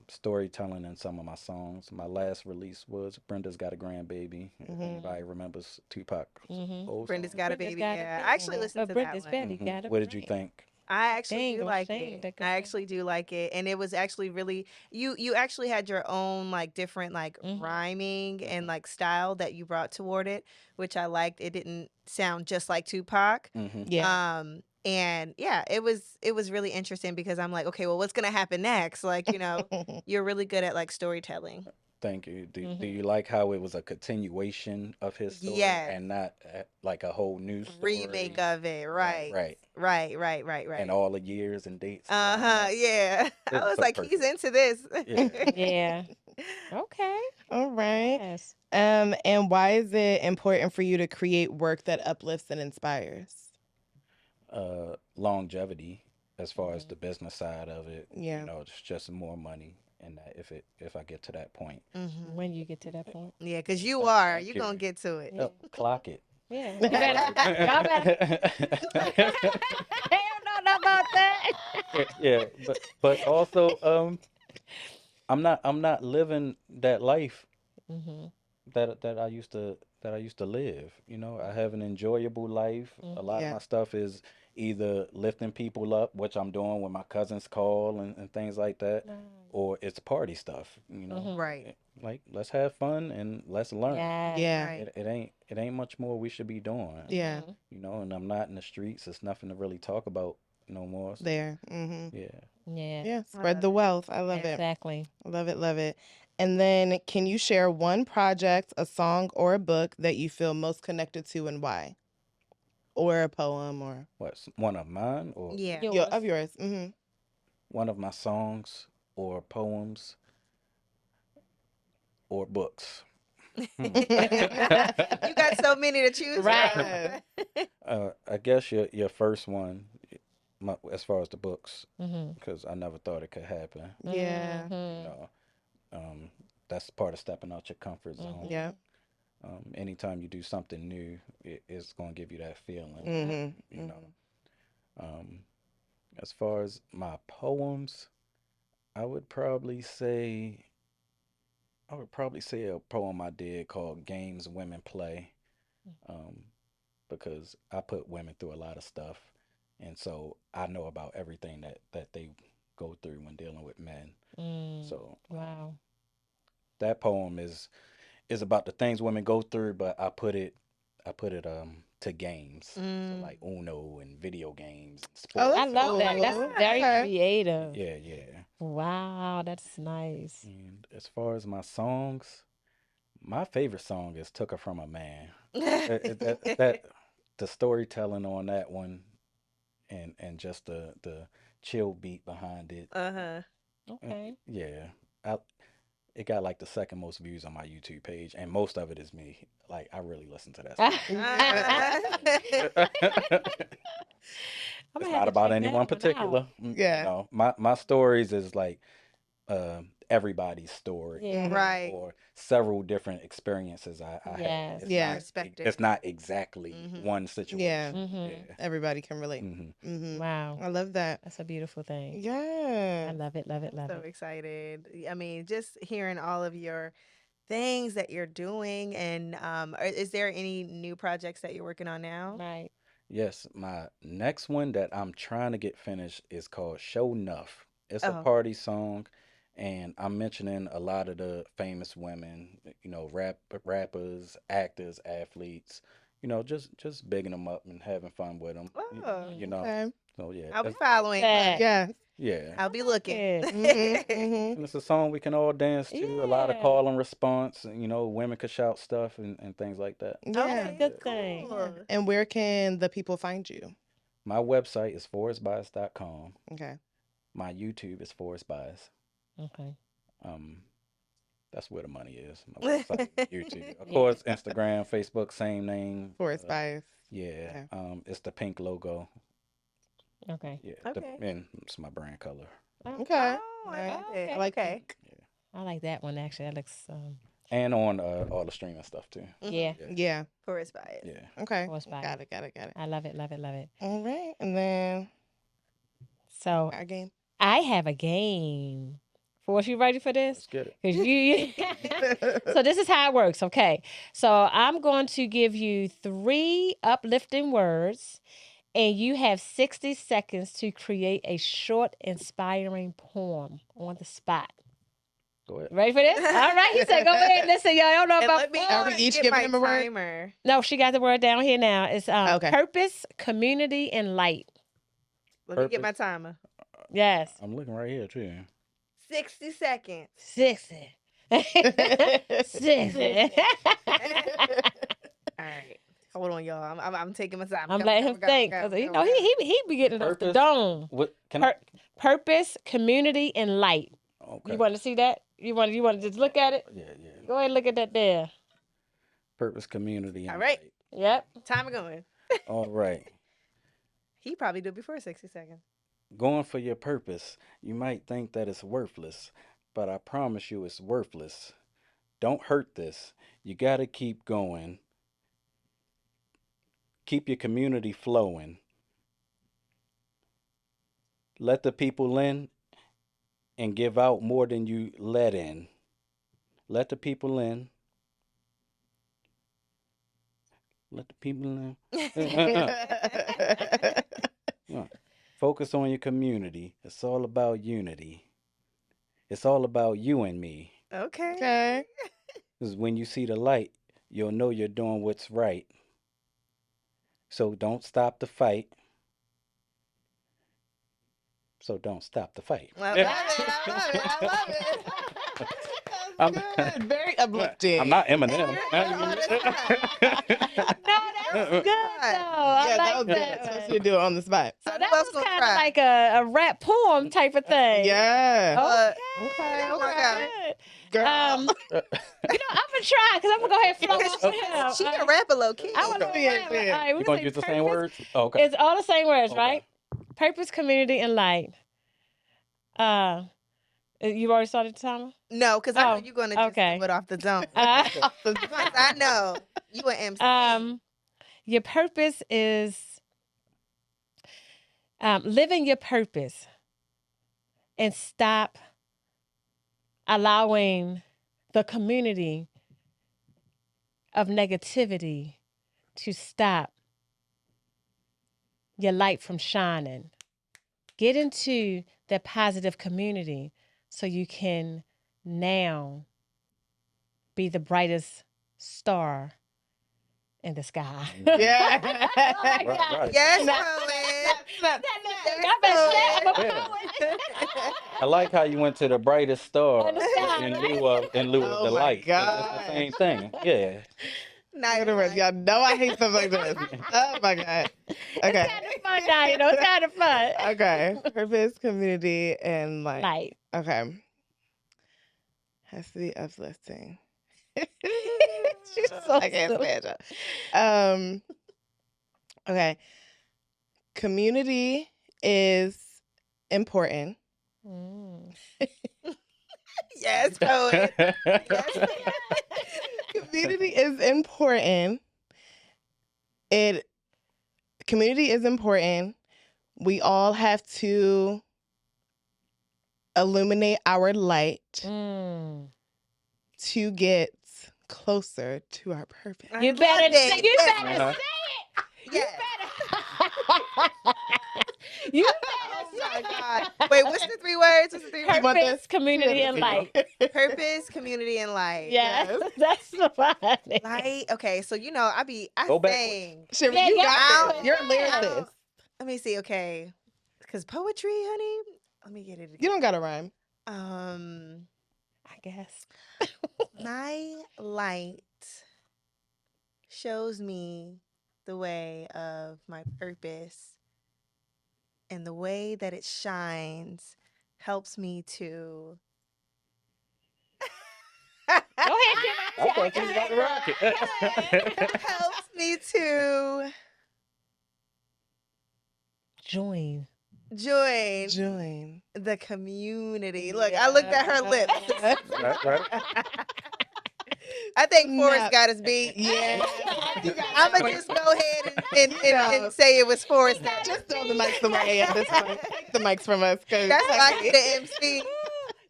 Speaker 4: storytelling in some of my songs. My last release was Brenda's Got a Grandbaby. If anybody remembers Tupac old
Speaker 1: Brenda's
Speaker 4: song.
Speaker 1: got a
Speaker 3: Brenda's
Speaker 1: baby.
Speaker 3: got a
Speaker 1: Yeah,
Speaker 3: baby.
Speaker 1: I actually listened to that
Speaker 3: Brenda's
Speaker 1: one.
Speaker 3: belly got a
Speaker 4: What did you
Speaker 3: brain.
Speaker 4: think?
Speaker 1: I actually
Speaker 3: Dang,
Speaker 1: do
Speaker 3: don't
Speaker 1: like
Speaker 3: shame
Speaker 1: it.
Speaker 3: that good
Speaker 1: I
Speaker 3: thing.
Speaker 1: actually do like it, and it was actually really you actually had your own like different like rhyming and like style that you brought toward it, which I liked. It didn't sound just like Tupac.
Speaker 4: Mm-hmm.
Speaker 2: Yeah.
Speaker 1: And yeah, it was really interesting because I'm like, okay, well, what's gonna happen next? Like, you're really good at like storytelling.
Speaker 4: Thank you. Do
Speaker 3: Mhm.
Speaker 4: you like how it was a continuation of his story
Speaker 1: Yes.
Speaker 4: and not like a whole new
Speaker 1: Remake
Speaker 4: story?
Speaker 1: of it,
Speaker 4: Right,
Speaker 1: right.
Speaker 4: right.
Speaker 1: Right, right, right,
Speaker 4: And
Speaker 1: right.
Speaker 4: all the years and dates line
Speaker 1: Uh-huh.
Speaker 4: up.
Speaker 1: Yeah. I
Speaker 4: It's
Speaker 1: was
Speaker 4: so
Speaker 1: like, he's
Speaker 4: perfect.
Speaker 1: into this.
Speaker 4: Yeah.
Speaker 3: Yeah. Okay.
Speaker 2: All right.
Speaker 3: Yes.
Speaker 2: And why is it important for you to create work that uplifts and inspires?
Speaker 4: Longevity as far as
Speaker 3: Mhm.
Speaker 4: the business side of it,
Speaker 2: Yeah.
Speaker 4: it's just more money in that if I get to that point.
Speaker 1: Hmm.
Speaker 3: When you get to that point.
Speaker 1: Yeah, because you
Speaker 4: Thank,
Speaker 1: are.
Speaker 4: thank
Speaker 1: You
Speaker 4: you.
Speaker 1: gonna get to it.
Speaker 3: Yeah.
Speaker 4: Clock it.
Speaker 3: Yeah. You
Speaker 4: All
Speaker 3: better. Y'all better.
Speaker 4: right.
Speaker 3: Hell no, about that.
Speaker 4: Yeah, but also I'm not living that life
Speaker 3: Mhm.
Speaker 4: that I used to live. I have an enjoyable life. A
Speaker 3: Mhm.
Speaker 4: lot of
Speaker 2: Yeah.
Speaker 4: my stuff is either lifting people up, which I'm doing when my cousins call and things like that,
Speaker 3: Nice.
Speaker 4: or it's party stuff.
Speaker 3: Mhm.
Speaker 1: Right.
Speaker 4: Like let's have fun and let's learn.
Speaker 3: Yes.
Speaker 2: Yeah.
Speaker 1: Right.
Speaker 4: It ain't much more we should be doing.
Speaker 2: Yeah.
Speaker 3: Mhm.
Speaker 4: And I'm not in the streets. It's nothing to really talk about no more. So
Speaker 2: There. Mm-hmm.
Speaker 4: yeah.
Speaker 3: Yeah.
Speaker 2: Yeah.
Speaker 1: I
Speaker 2: Spread
Speaker 1: love
Speaker 2: the
Speaker 1: it.
Speaker 2: wealth. I love it.
Speaker 3: Exactly.
Speaker 2: Love it. Love it. And then, can you share one project, a song, or a book that you feel most connected to and why? Or a poem or
Speaker 4: One of mine or
Speaker 1: Yeah.
Speaker 3: Yours.
Speaker 2: of yours. Mm-hmm.
Speaker 4: one of my songs or poems or books? Hmm.
Speaker 1: You got so many to choose
Speaker 3: Right.
Speaker 1: from.
Speaker 4: I guess your first one, as far as the books,
Speaker 3: Mhm.
Speaker 4: because I never thought it could happen.
Speaker 2: Yeah.
Speaker 4: You
Speaker 3: Mhm.
Speaker 4: know, that's part of stepping out your comfort zone.
Speaker 2: Yeah.
Speaker 3: Mhm.
Speaker 4: Anytime you do something new, it's gonna give you that feeling.
Speaker 3: Right.
Speaker 4: You
Speaker 2: Mm-hmm.
Speaker 4: know. Um, as far as my poems, I would probably say I would probably say a poem I did called "Games Women Play." Um, because I put women through a lot of stuff, and so I know about everything that they go through when dealing with men.
Speaker 3: Mm.
Speaker 4: So
Speaker 3: Wow.
Speaker 4: that poem is about the things women go through, but I put it to games, so
Speaker 1: Mm.
Speaker 4: like Uno and video games and
Speaker 2: Oh,
Speaker 3: I
Speaker 4: sports
Speaker 2: that's
Speaker 4: and
Speaker 3: love
Speaker 4: things
Speaker 3: that.
Speaker 4: like
Speaker 3: That's
Speaker 2: cool.
Speaker 4: that.
Speaker 3: very
Speaker 2: Okay.
Speaker 3: creative.
Speaker 4: Yeah, yeah.
Speaker 3: Wow, that's nice.
Speaker 4: And as far as my songs, my favorite song is "Took Her From a Man." That the storytelling on that one and just the chill beat behind it.
Speaker 1: Uh-huh.
Speaker 3: Okay.
Speaker 4: Yeah, I, it got like the second most views on my YouTube page, and most of it is me. Like I really listen to that
Speaker 2: Yeah.
Speaker 4: song.
Speaker 3: I'm
Speaker 4: It's
Speaker 3: gonna have
Speaker 4: not
Speaker 3: to
Speaker 4: about
Speaker 3: check
Speaker 4: anyone
Speaker 3: that one out.
Speaker 4: particular.
Speaker 2: Yeah.
Speaker 4: My stories is like everybody's story,
Speaker 3: Yeah.
Speaker 2: Mm-hmm.
Speaker 1: Right.
Speaker 4: or several different experiences I had.
Speaker 3: Yes.
Speaker 4: It's
Speaker 2: Yeah.
Speaker 4: not
Speaker 1: Perspective.
Speaker 4: it's not exactly
Speaker 1: Hmm.
Speaker 4: one
Speaker 2: Yeah.
Speaker 4: situation.
Speaker 3: Mhm.
Speaker 4: Yeah.
Speaker 2: Everybody can relate.
Speaker 4: Hmm.
Speaker 2: Mm-hmm.
Speaker 3: Wow.
Speaker 2: I love that.
Speaker 3: That's a beautiful thing. I
Speaker 2: Yeah.
Speaker 3: love it. Love it.
Speaker 1: I'm
Speaker 3: Love
Speaker 1: so
Speaker 3: it.
Speaker 1: excited. I mean, just hearing all of your things that you're doing, and is there any new projects that you're working on now?
Speaker 3: Right.
Speaker 4: Yes, my next one that I'm trying to get finished is called Show Nuff. It's a
Speaker 1: Oh,
Speaker 4: party song, and I'm mentioning a lot of the famous women, rappers, actors, athletes, just bigging them up and having fun with them,
Speaker 1: oh,
Speaker 4: you
Speaker 3: Mhm.
Speaker 4: know.
Speaker 2: Okay.
Speaker 4: So yeah,
Speaker 1: I'll be
Speaker 4: it's,
Speaker 1: following.
Speaker 3: That.
Speaker 2: Yeah.
Speaker 4: yeah,
Speaker 1: I'll
Speaker 3: I
Speaker 1: be
Speaker 3: like
Speaker 1: looking.
Speaker 3: it.
Speaker 2: Mm-hmm. Mm-hmm.
Speaker 4: and it's a song we can all dance to. A lot of
Speaker 3: Yeah.
Speaker 4: call and response, and women could shout stuff and things like that.
Speaker 3: That's a
Speaker 2: Yeah.
Speaker 1: Okay,
Speaker 3: good thing.
Speaker 2: Yeah.
Speaker 1: cool.
Speaker 2: And where can the people find you?
Speaker 4: My website is forrestbias.com.
Speaker 2: Okay.
Speaker 4: My YouTube is Forrest Bias.
Speaker 3: Okay.
Speaker 4: Um, That's where the money is. My website, YouTube, of
Speaker 3: Yeah.
Speaker 4: course, Instagram, Facebook, same name.
Speaker 2: Forest bias.
Speaker 4: Yeah,
Speaker 2: Okay.
Speaker 4: it's the pink logo.
Speaker 3: Okay.
Speaker 4: Yeah,
Speaker 1: Okay.
Speaker 4: and it's my brand color.
Speaker 3: Oh,
Speaker 2: Okay.
Speaker 1: Oh, I
Speaker 2: Nice.
Speaker 1: love it.
Speaker 2: I
Speaker 3: okay.
Speaker 2: like
Speaker 1: Okay.
Speaker 2: pink.
Speaker 4: Yeah,
Speaker 3: I like that one actually. That looks
Speaker 4: and on all the streaming stuff too.
Speaker 3: yeah.
Speaker 4: Yeah,
Speaker 2: Yeah.
Speaker 1: Forest bias.
Speaker 4: yeah.
Speaker 2: Okay.
Speaker 3: Horse bias.
Speaker 2: Got it. Got it. Got it.
Speaker 3: I love it. Love it. Love it.
Speaker 2: All right. And then
Speaker 3: So
Speaker 2: our game.
Speaker 3: I have a game. Force, you ready for this?
Speaker 4: Let's get it.
Speaker 3: Cause you. So this is how it works. Okay. So I'm going to give you 3 uplifting words, and you have 60 seconds to create a short, inspiring poem on the spot.
Speaker 4: Go ahead.
Speaker 3: Ready for this? All right. He said, "Go ahead." Listen, y'all don't know
Speaker 1: And
Speaker 3: about
Speaker 1: let me
Speaker 2: Are we each
Speaker 1: get
Speaker 2: giving
Speaker 1: my
Speaker 2: him a word?
Speaker 1: timer.
Speaker 3: No, she got the word down here now. It's
Speaker 2: Okay.
Speaker 3: purpose, community, and light.
Speaker 1: Let me get my
Speaker 4: Purpose.
Speaker 1: timer.
Speaker 3: Yes.
Speaker 4: I'm looking right here too.
Speaker 1: 60 seconds.
Speaker 3: 60. 60.
Speaker 1: All right. Hold on, y'all. I'm taking my time.
Speaker 3: I'm
Speaker 1: Go,
Speaker 3: letting
Speaker 1: go,
Speaker 3: him
Speaker 1: go,
Speaker 3: think.
Speaker 1: go,
Speaker 3: 'Cause, you
Speaker 1: go,
Speaker 3: know,
Speaker 1: go.
Speaker 3: he be getting it off the
Speaker 4: Purpose.
Speaker 3: dome.
Speaker 4: What can I?
Speaker 3: Purpose, community, and light.
Speaker 4: Okay.
Speaker 3: You want to see that? You want to just look at it?
Speaker 4: Yeah.
Speaker 3: Go ahead and look at that there.
Speaker 4: Purpose, community, and
Speaker 1: All right.
Speaker 4: light.
Speaker 3: Yep.
Speaker 1: Timer going.
Speaker 4: All right.
Speaker 1: He probably do before 60 seconds.
Speaker 4: Going for your purpose, you might think that it's worthless, but I promise you it's worthless. Don't hurt this. You got to keep going. Keep your community flowing. Let the people in and give out more than you let in. Let the people in. Let the people in. Focus on your community. It's all about unity. It's all about you and me.
Speaker 1: Okay.
Speaker 2: Okay.
Speaker 4: Because when you see the light, you'll know you're doing what's right. So don't stop the fight. So don't stop the fight.
Speaker 1: I love it. I love it. I love it.
Speaker 4: I'm,
Speaker 2: Good. Very uplifting.
Speaker 4: I'm not Eminem.
Speaker 1: Oh, that's
Speaker 3: No, that's good though. I
Speaker 2: Yeah, that
Speaker 3: like
Speaker 2: was good.
Speaker 3: that.
Speaker 2: Especially to do it on the spot.
Speaker 3: So
Speaker 1: Who
Speaker 3: that
Speaker 1: else
Speaker 3: was
Speaker 1: gonna
Speaker 3: kind of
Speaker 1: try?
Speaker 3: like a rap poem type of thing.
Speaker 2: Yeah.
Speaker 3: Okay.
Speaker 1: Oh my God.
Speaker 3: Good.
Speaker 2: Girl.
Speaker 3: I'm gonna try because I'm gonna go ahead and flow off of him.
Speaker 1: She can rap a low key.
Speaker 3: I want to
Speaker 2: Okay.
Speaker 3: rap. All right,
Speaker 4: You gonna use the same words? Oh, okay.
Speaker 3: It's all the same words,
Speaker 4: Okay.
Speaker 3: right? Purpose, community, and light. You already started the timer?
Speaker 1: No, because I know
Speaker 3: Oh,
Speaker 1: you're gonna just
Speaker 3: okay.
Speaker 1: do it off the dome.
Speaker 2: Off the
Speaker 1: Because
Speaker 2: spot.
Speaker 1: I know you an MC.
Speaker 3: Your purpose is living your purpose and stop allowing the community of negativity to stop your light from shining. Get into that positive community so you can now be the brightest star in the sky.
Speaker 2: Yeah.
Speaker 4: Right.
Speaker 1: Yes,
Speaker 2: That's
Speaker 4: I like how you went to the brightest star
Speaker 3: In the sky,
Speaker 4: in
Speaker 3: right?
Speaker 4: lieu of
Speaker 2: Oh
Speaker 4: the
Speaker 2: my
Speaker 4: light. It's the
Speaker 2: gosh.
Speaker 4: same thing. Yeah.
Speaker 1: Nice.
Speaker 2: Y'all know I hate stuff like this. Oh my God. Okay.
Speaker 3: It's kind of fun now, you know. It's kind of fun.
Speaker 2: Okay. Purpose, community, and light.
Speaker 3: Light.
Speaker 2: Okay. Has to be uplifting.
Speaker 3: She's so
Speaker 2: I can't
Speaker 3: silly.
Speaker 2: stand it. Okay. Community is important.
Speaker 3: Mm.
Speaker 1: Yes, poet.
Speaker 2: Community is important. Community is important. We all have to illuminate our light
Speaker 3: Mm.
Speaker 2: to get closer to our purpose.
Speaker 3: You better say it. You better say it.
Speaker 1: Yes.
Speaker 3: You
Speaker 1: Oh my God. Wait, what's the three words? What's the three words?
Speaker 2: want
Speaker 3: purpose,
Speaker 2: this?
Speaker 3: community, and light.
Speaker 1: Purpose, community, and light.
Speaker 3: Yes, that's funny.
Speaker 1: Light. Okay, so I
Speaker 4: Go backwards.
Speaker 1: sing.
Speaker 2: Sherry,
Speaker 3: Yeah,
Speaker 2: you
Speaker 3: yeah.
Speaker 2: got it. You're a
Speaker 1: I
Speaker 2: lyricist.
Speaker 1: don't- Let me see. Okay, because poetry, honey. Let me get it.
Speaker 2: You
Speaker 1: Again.
Speaker 2: don't got to rhyme.
Speaker 3: I guess.
Speaker 1: My light shows me the way of my purpose, and the way that it shines helps me to.
Speaker 3: Go ahead,
Speaker 4: I thought you was about to rock it.
Speaker 1: Helps me to
Speaker 3: Join.
Speaker 1: join the community. Look, I looked at her lips.
Speaker 4: Right.
Speaker 1: I think Forrest
Speaker 2: No.
Speaker 1: got his beat.
Speaker 2: Yeah.
Speaker 1: I'm going to just go ahead and say it was Forrest.
Speaker 2: Just throw the mics away at this point. Take the mics from us.
Speaker 1: That's why he's the MC.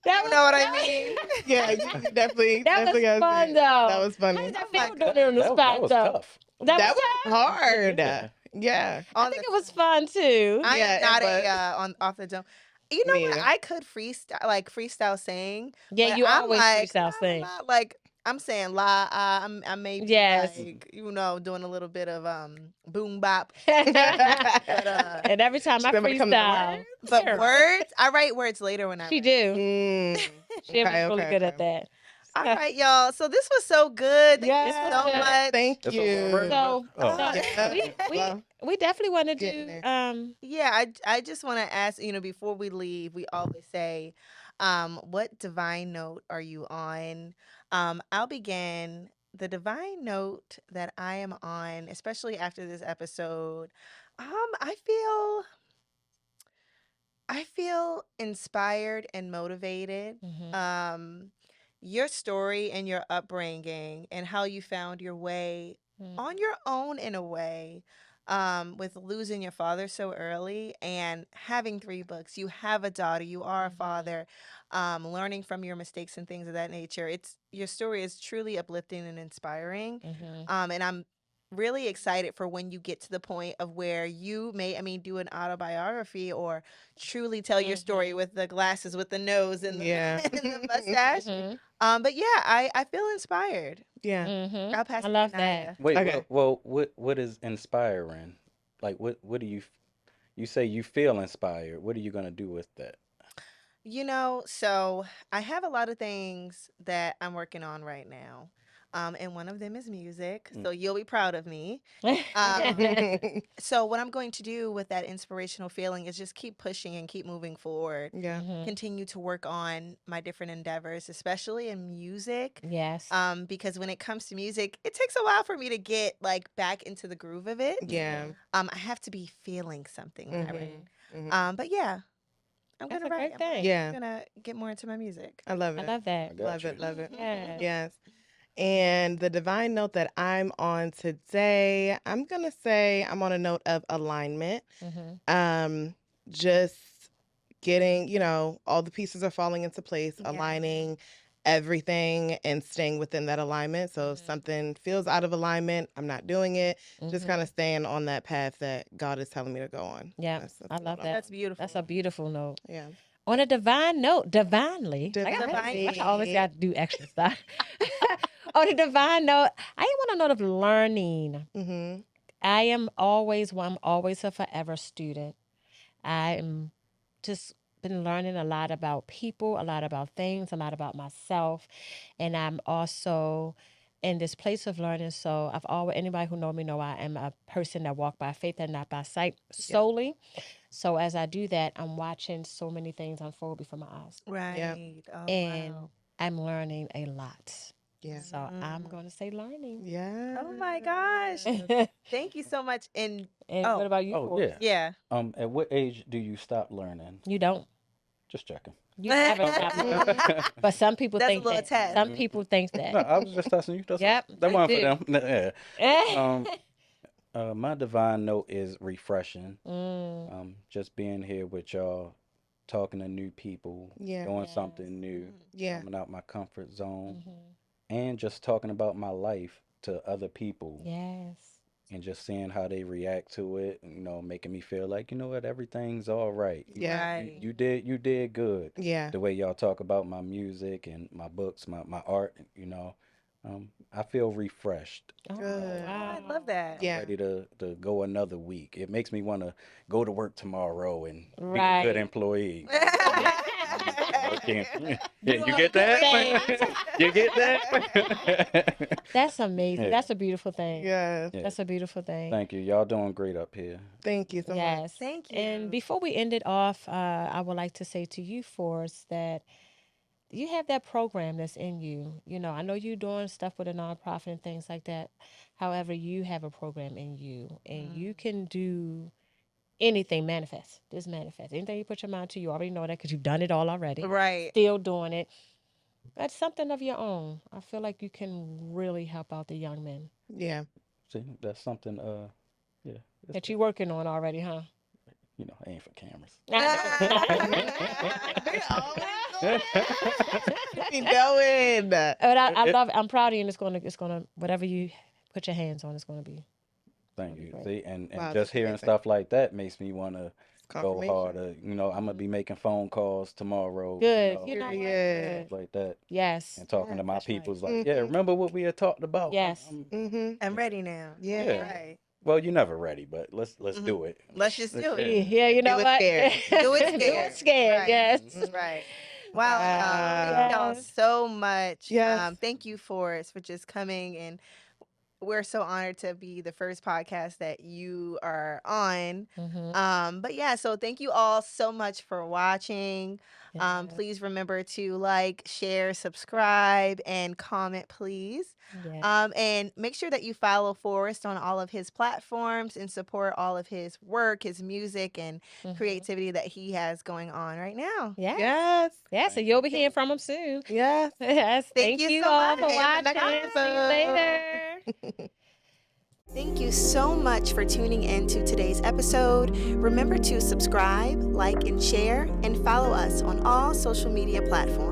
Speaker 3: That
Speaker 1: You know what I mean?
Speaker 2: Yeah, you definitely.
Speaker 3: That was
Speaker 2: definitely got
Speaker 3: fun,
Speaker 2: it.
Speaker 3: though.
Speaker 2: That was
Speaker 3: How
Speaker 2: funny.
Speaker 3: did that
Speaker 1: my
Speaker 3: feel doing it on the spot,
Speaker 4: That was
Speaker 3: though?
Speaker 4: tough.
Speaker 3: That
Speaker 2: That
Speaker 3: was
Speaker 2: was hard.
Speaker 4: Yeah.
Speaker 2: Yeah.
Speaker 3: I think it was fun, too.
Speaker 1: I
Speaker 2: Yeah,
Speaker 1: am not
Speaker 2: but-
Speaker 1: on off the dome. You know
Speaker 2: Me
Speaker 1: what?
Speaker 2: either.
Speaker 1: I could freestyle sing.
Speaker 3: Yeah,
Speaker 1: but
Speaker 3: you
Speaker 1: I'm
Speaker 3: always
Speaker 1: like,
Speaker 3: freestyle
Speaker 1: I'm
Speaker 3: sing.
Speaker 1: not like I'm saying la. I may be
Speaker 3: Yes.
Speaker 1: like doing a little bit of boom bop,
Speaker 3: and
Speaker 1: but
Speaker 3: every time I
Speaker 2: Should everybody come to
Speaker 3: freestyle,
Speaker 1: but
Speaker 3: girl,
Speaker 1: words I write words later when I
Speaker 3: she
Speaker 1: write.
Speaker 3: do. She was
Speaker 2: Okay,
Speaker 3: really
Speaker 2: okay,
Speaker 3: good at
Speaker 2: okay.
Speaker 3: that.
Speaker 1: All right, y'all. So this was so good. Thank you
Speaker 3: This was
Speaker 1: so
Speaker 3: good.
Speaker 1: much.
Speaker 2: Thank
Speaker 4: It's over
Speaker 2: you.
Speaker 4: already?
Speaker 3: So,
Speaker 4: Oh.
Speaker 3: so
Speaker 2: Yeah.
Speaker 3: we
Speaker 2: Well,
Speaker 3: we definitely want to
Speaker 2: getting
Speaker 3: do
Speaker 2: there.
Speaker 1: Yeah, I just want to ask, before we leave, we always say, what divine note are you on? I'll begin. The divine note that I am on, especially after this episode, I feel inspired and motivated.
Speaker 3: Mhm.
Speaker 1: Um, your story and your upbringing and how you found your way
Speaker 3: Mhm.
Speaker 1: on your own in a way, with losing your father so early and having three books. You have a daughter, you are a
Speaker 3: Mhm.
Speaker 1: father, learning from your mistakes and things of that nature. Your story is truly uplifting and inspiring.
Speaker 3: Mhm.
Speaker 1: And I'm really excited for when you get to the point of where you may, do an autobiography or truly tell your story
Speaker 3: Mhm.
Speaker 1: with the glasses, with the nose and the,
Speaker 2: Yeah.
Speaker 1: and the mustache.
Speaker 3: Mhm.
Speaker 1: But yeah, I feel inspired.
Speaker 2: Yeah.
Speaker 3: Mhm.
Speaker 1: I'll pass
Speaker 3: I
Speaker 1: it to
Speaker 3: love that.
Speaker 1: Naya.
Speaker 4: Wait,
Speaker 2: Okay.
Speaker 4: well, what is inspiring? Like, what do you say you feel inspired? What are you gonna do with that?
Speaker 1: So I have a lot of things that I'm working on right now. And one of them is music.
Speaker 4: Mm.
Speaker 1: So you'll be proud of me. Um, so what I'm going to do with that inspirational feeling is just keep pushing and keep moving forward.
Speaker 2: Yeah.
Speaker 3: Mhm.
Speaker 1: Continue to work on my different endeavors, especially in music.
Speaker 3: Yes.
Speaker 1: Because when it comes to music, it takes a while for me to get like back into the groove of it.
Speaker 2: Yeah.
Speaker 1: I have to be feeling something when I write. But yeah, I'm
Speaker 3: That's
Speaker 1: gonna
Speaker 3: a
Speaker 1: write.
Speaker 3: great thing.
Speaker 2: Yeah.
Speaker 1: I'm gonna get more into my music.
Speaker 2: I love
Speaker 3: I
Speaker 2: it.
Speaker 3: love
Speaker 4: I
Speaker 3: that.
Speaker 4: got
Speaker 2: Love
Speaker 4: you.
Speaker 2: it. Love it.
Speaker 3: Yes.
Speaker 2: Yes. And the divine note that I'm on today, I'm going to say I'm on a note of alignment.
Speaker 3: Mhm.
Speaker 2: Um, just getting, all the pieces are falling into place,
Speaker 1: Yeah.
Speaker 2: aligning everything and staying within that alignment. So if
Speaker 3: Mhm.
Speaker 2: something feels out of alignment, I'm not doing it. Just kind
Speaker 3: Mhm.
Speaker 2: of staying on that path that God is telling me to go on.
Speaker 3: Yeah,
Speaker 2: That's
Speaker 3: I
Speaker 2: what
Speaker 3: love
Speaker 2: I'm
Speaker 3: that.
Speaker 2: on.
Speaker 1: That's beautiful.
Speaker 3: That's a beautiful note.
Speaker 2: Yeah.
Speaker 3: On a divine note, divinely,
Speaker 1: Divinely.
Speaker 3: I always got to do extra stuff. On a divine note, I want a note of learning.
Speaker 2: Mm-hmm.
Speaker 3: I'm always a forever student. I'm just been learning a lot about people, a lot about things, a lot about myself, and I'm also in this place of learning. So anybody who know me know I am a person that walk by faith and not by sight solely. So as I do that, I'm watching so many things unfold before my eyes,
Speaker 2: Yeah.
Speaker 1: Right. Oh
Speaker 3: and
Speaker 1: wow.
Speaker 3: I'm learning a lot.
Speaker 2: Yeah.
Speaker 3: So I'm
Speaker 1: Mm.
Speaker 3: going to say learning.
Speaker 2: Yeah.
Speaker 1: Oh my gosh.
Speaker 3: And
Speaker 1: Thank you so much. And
Speaker 3: what
Speaker 1: oh
Speaker 3: about you,
Speaker 4: Oh
Speaker 3: Forrest?
Speaker 4: yeah.
Speaker 1: yeah.
Speaker 4: At what age do you stop learning?
Speaker 3: You don't.
Speaker 4: Just checking.
Speaker 3: You never stop learning. But some people
Speaker 1: That's a
Speaker 3: think
Speaker 1: little
Speaker 3: that.
Speaker 1: test.
Speaker 3: Some people think
Speaker 4: No,
Speaker 3: that.
Speaker 4: I was just testing you. That's all.
Speaker 3: Yep,
Speaker 4: That
Speaker 3: they
Speaker 4: one for
Speaker 3: do.
Speaker 4: them. Yeah. My divine note is refreshing.
Speaker 3: Mm,
Speaker 4: Just being here with y'all, talking to new people,
Speaker 2: Yeah.
Speaker 4: doing
Speaker 3: yes.
Speaker 4: something new,
Speaker 2: Yeah.
Speaker 4: coming out my comfort zone,
Speaker 3: Mhm.
Speaker 4: and just talking about my life to other people
Speaker 3: Yes.
Speaker 4: and just seeing how they react to it. Making me feel like, you know what, everything's all right.
Speaker 2: Yeah.
Speaker 1: Right.
Speaker 4: You did good.
Speaker 2: Yeah.
Speaker 4: The way y'all talk about my music and my books, my art. I feel refreshed.
Speaker 3: Oh,
Speaker 2: Good.
Speaker 1: Oh, I love
Speaker 3: wow.
Speaker 1: that.
Speaker 4: I'm
Speaker 2: Yeah.
Speaker 4: ready to go another week. It makes me want to go to work tomorrow and be a good
Speaker 3: Right.
Speaker 4: employee. Working. Yeah,
Speaker 3: Do
Speaker 4: you
Speaker 3: all the
Speaker 4: get
Speaker 3: good
Speaker 4: that?
Speaker 3: things.
Speaker 4: You get that?
Speaker 3: That's amazing.
Speaker 4: Yeah.
Speaker 3: That's a beautiful thing.
Speaker 2: Yes.
Speaker 4: Yeah.
Speaker 3: That's a beautiful thing.
Speaker 4: Thank you. Y'all doing great up here.
Speaker 2: Thank you so much.
Speaker 3: Yes.
Speaker 1: Thank
Speaker 3: And
Speaker 1: you.
Speaker 3: before we end it off, I would like to say to you, Forrest, that you have that program that's in you. I know you're doing stuff with a nonprofit and things like that. However, you have a program in you, and you can do anything manifest. Just manifest. Anything you put your mind to, you already know that because you've done it all already.
Speaker 1: Right.
Speaker 3: Still doing it. That's something of your own. I feel like you can really help out the young men
Speaker 2: Yeah.
Speaker 4: See, that's something. Yeah,
Speaker 3: that you're working on already, huh?
Speaker 4: I ain't for cameras.
Speaker 2: They always be knowing.
Speaker 3: But I love it. I'm proud of you, and it's gonna whatever you put your hands on, it's gonna be
Speaker 4: Thank you.
Speaker 3: great.
Speaker 4: See, and
Speaker 2: Wow,
Speaker 4: just
Speaker 2: that's
Speaker 4: hearing
Speaker 2: amazing.
Speaker 4: stuff like that makes me want to go
Speaker 2: Confirmation.
Speaker 4: harder. You know, I'm gonna be making phone calls tomorrow.
Speaker 3: Good.
Speaker 4: You
Speaker 3: You know what?
Speaker 2: Period.
Speaker 3: Good.
Speaker 4: stuff like that,
Speaker 3: Yes.
Speaker 4: and talking to my
Speaker 3: That's right.
Speaker 4: people's like, yeah, remember what we had talked about?
Speaker 3: Yes.
Speaker 1: I'm ready now.
Speaker 2: Yeah.
Speaker 4: Yeah.
Speaker 1: Right.
Speaker 4: Well, you're never ready, but let's do it.
Speaker 1: Let's just do it.
Speaker 3: Yeah, you know
Speaker 2: Do it
Speaker 3: what?
Speaker 2: scared.
Speaker 1: Do it
Speaker 3: Do
Speaker 1: scared.
Speaker 3: it scared.
Speaker 1: Right.
Speaker 3: Yes.
Speaker 1: Right. Wow. Thank y'all
Speaker 3: Yes.
Speaker 1: so much.
Speaker 2: Yes.
Speaker 1: Thank you, Forrest, for just coming, and we're so honored to be the first podcast that you are on. But yeah, so thank you all so much for watching.
Speaker 3: Yes.
Speaker 1: Please remember to like, share, subscribe, and comment, please.
Speaker 3: Yes.
Speaker 1: And make sure that you follow Forrest on all of his platforms and support all of his work, his music, and creativity that he has going on right now.
Speaker 3: Yes.
Speaker 2: Yes.
Speaker 3: Yes. So you'll be hearing from him soon.
Speaker 2: Yes.
Speaker 3: Yes.
Speaker 1: Thank
Speaker 3: Thank
Speaker 1: you
Speaker 3: you
Speaker 1: so
Speaker 3: all
Speaker 1: much.
Speaker 3: for
Speaker 1: See you on the
Speaker 3: watching.
Speaker 1: next
Speaker 3: See you
Speaker 2: episode.
Speaker 3: later.
Speaker 1: Thank you so much for tuning in to today's episode. Remember to subscribe, like, and share, and follow us on all social media platforms.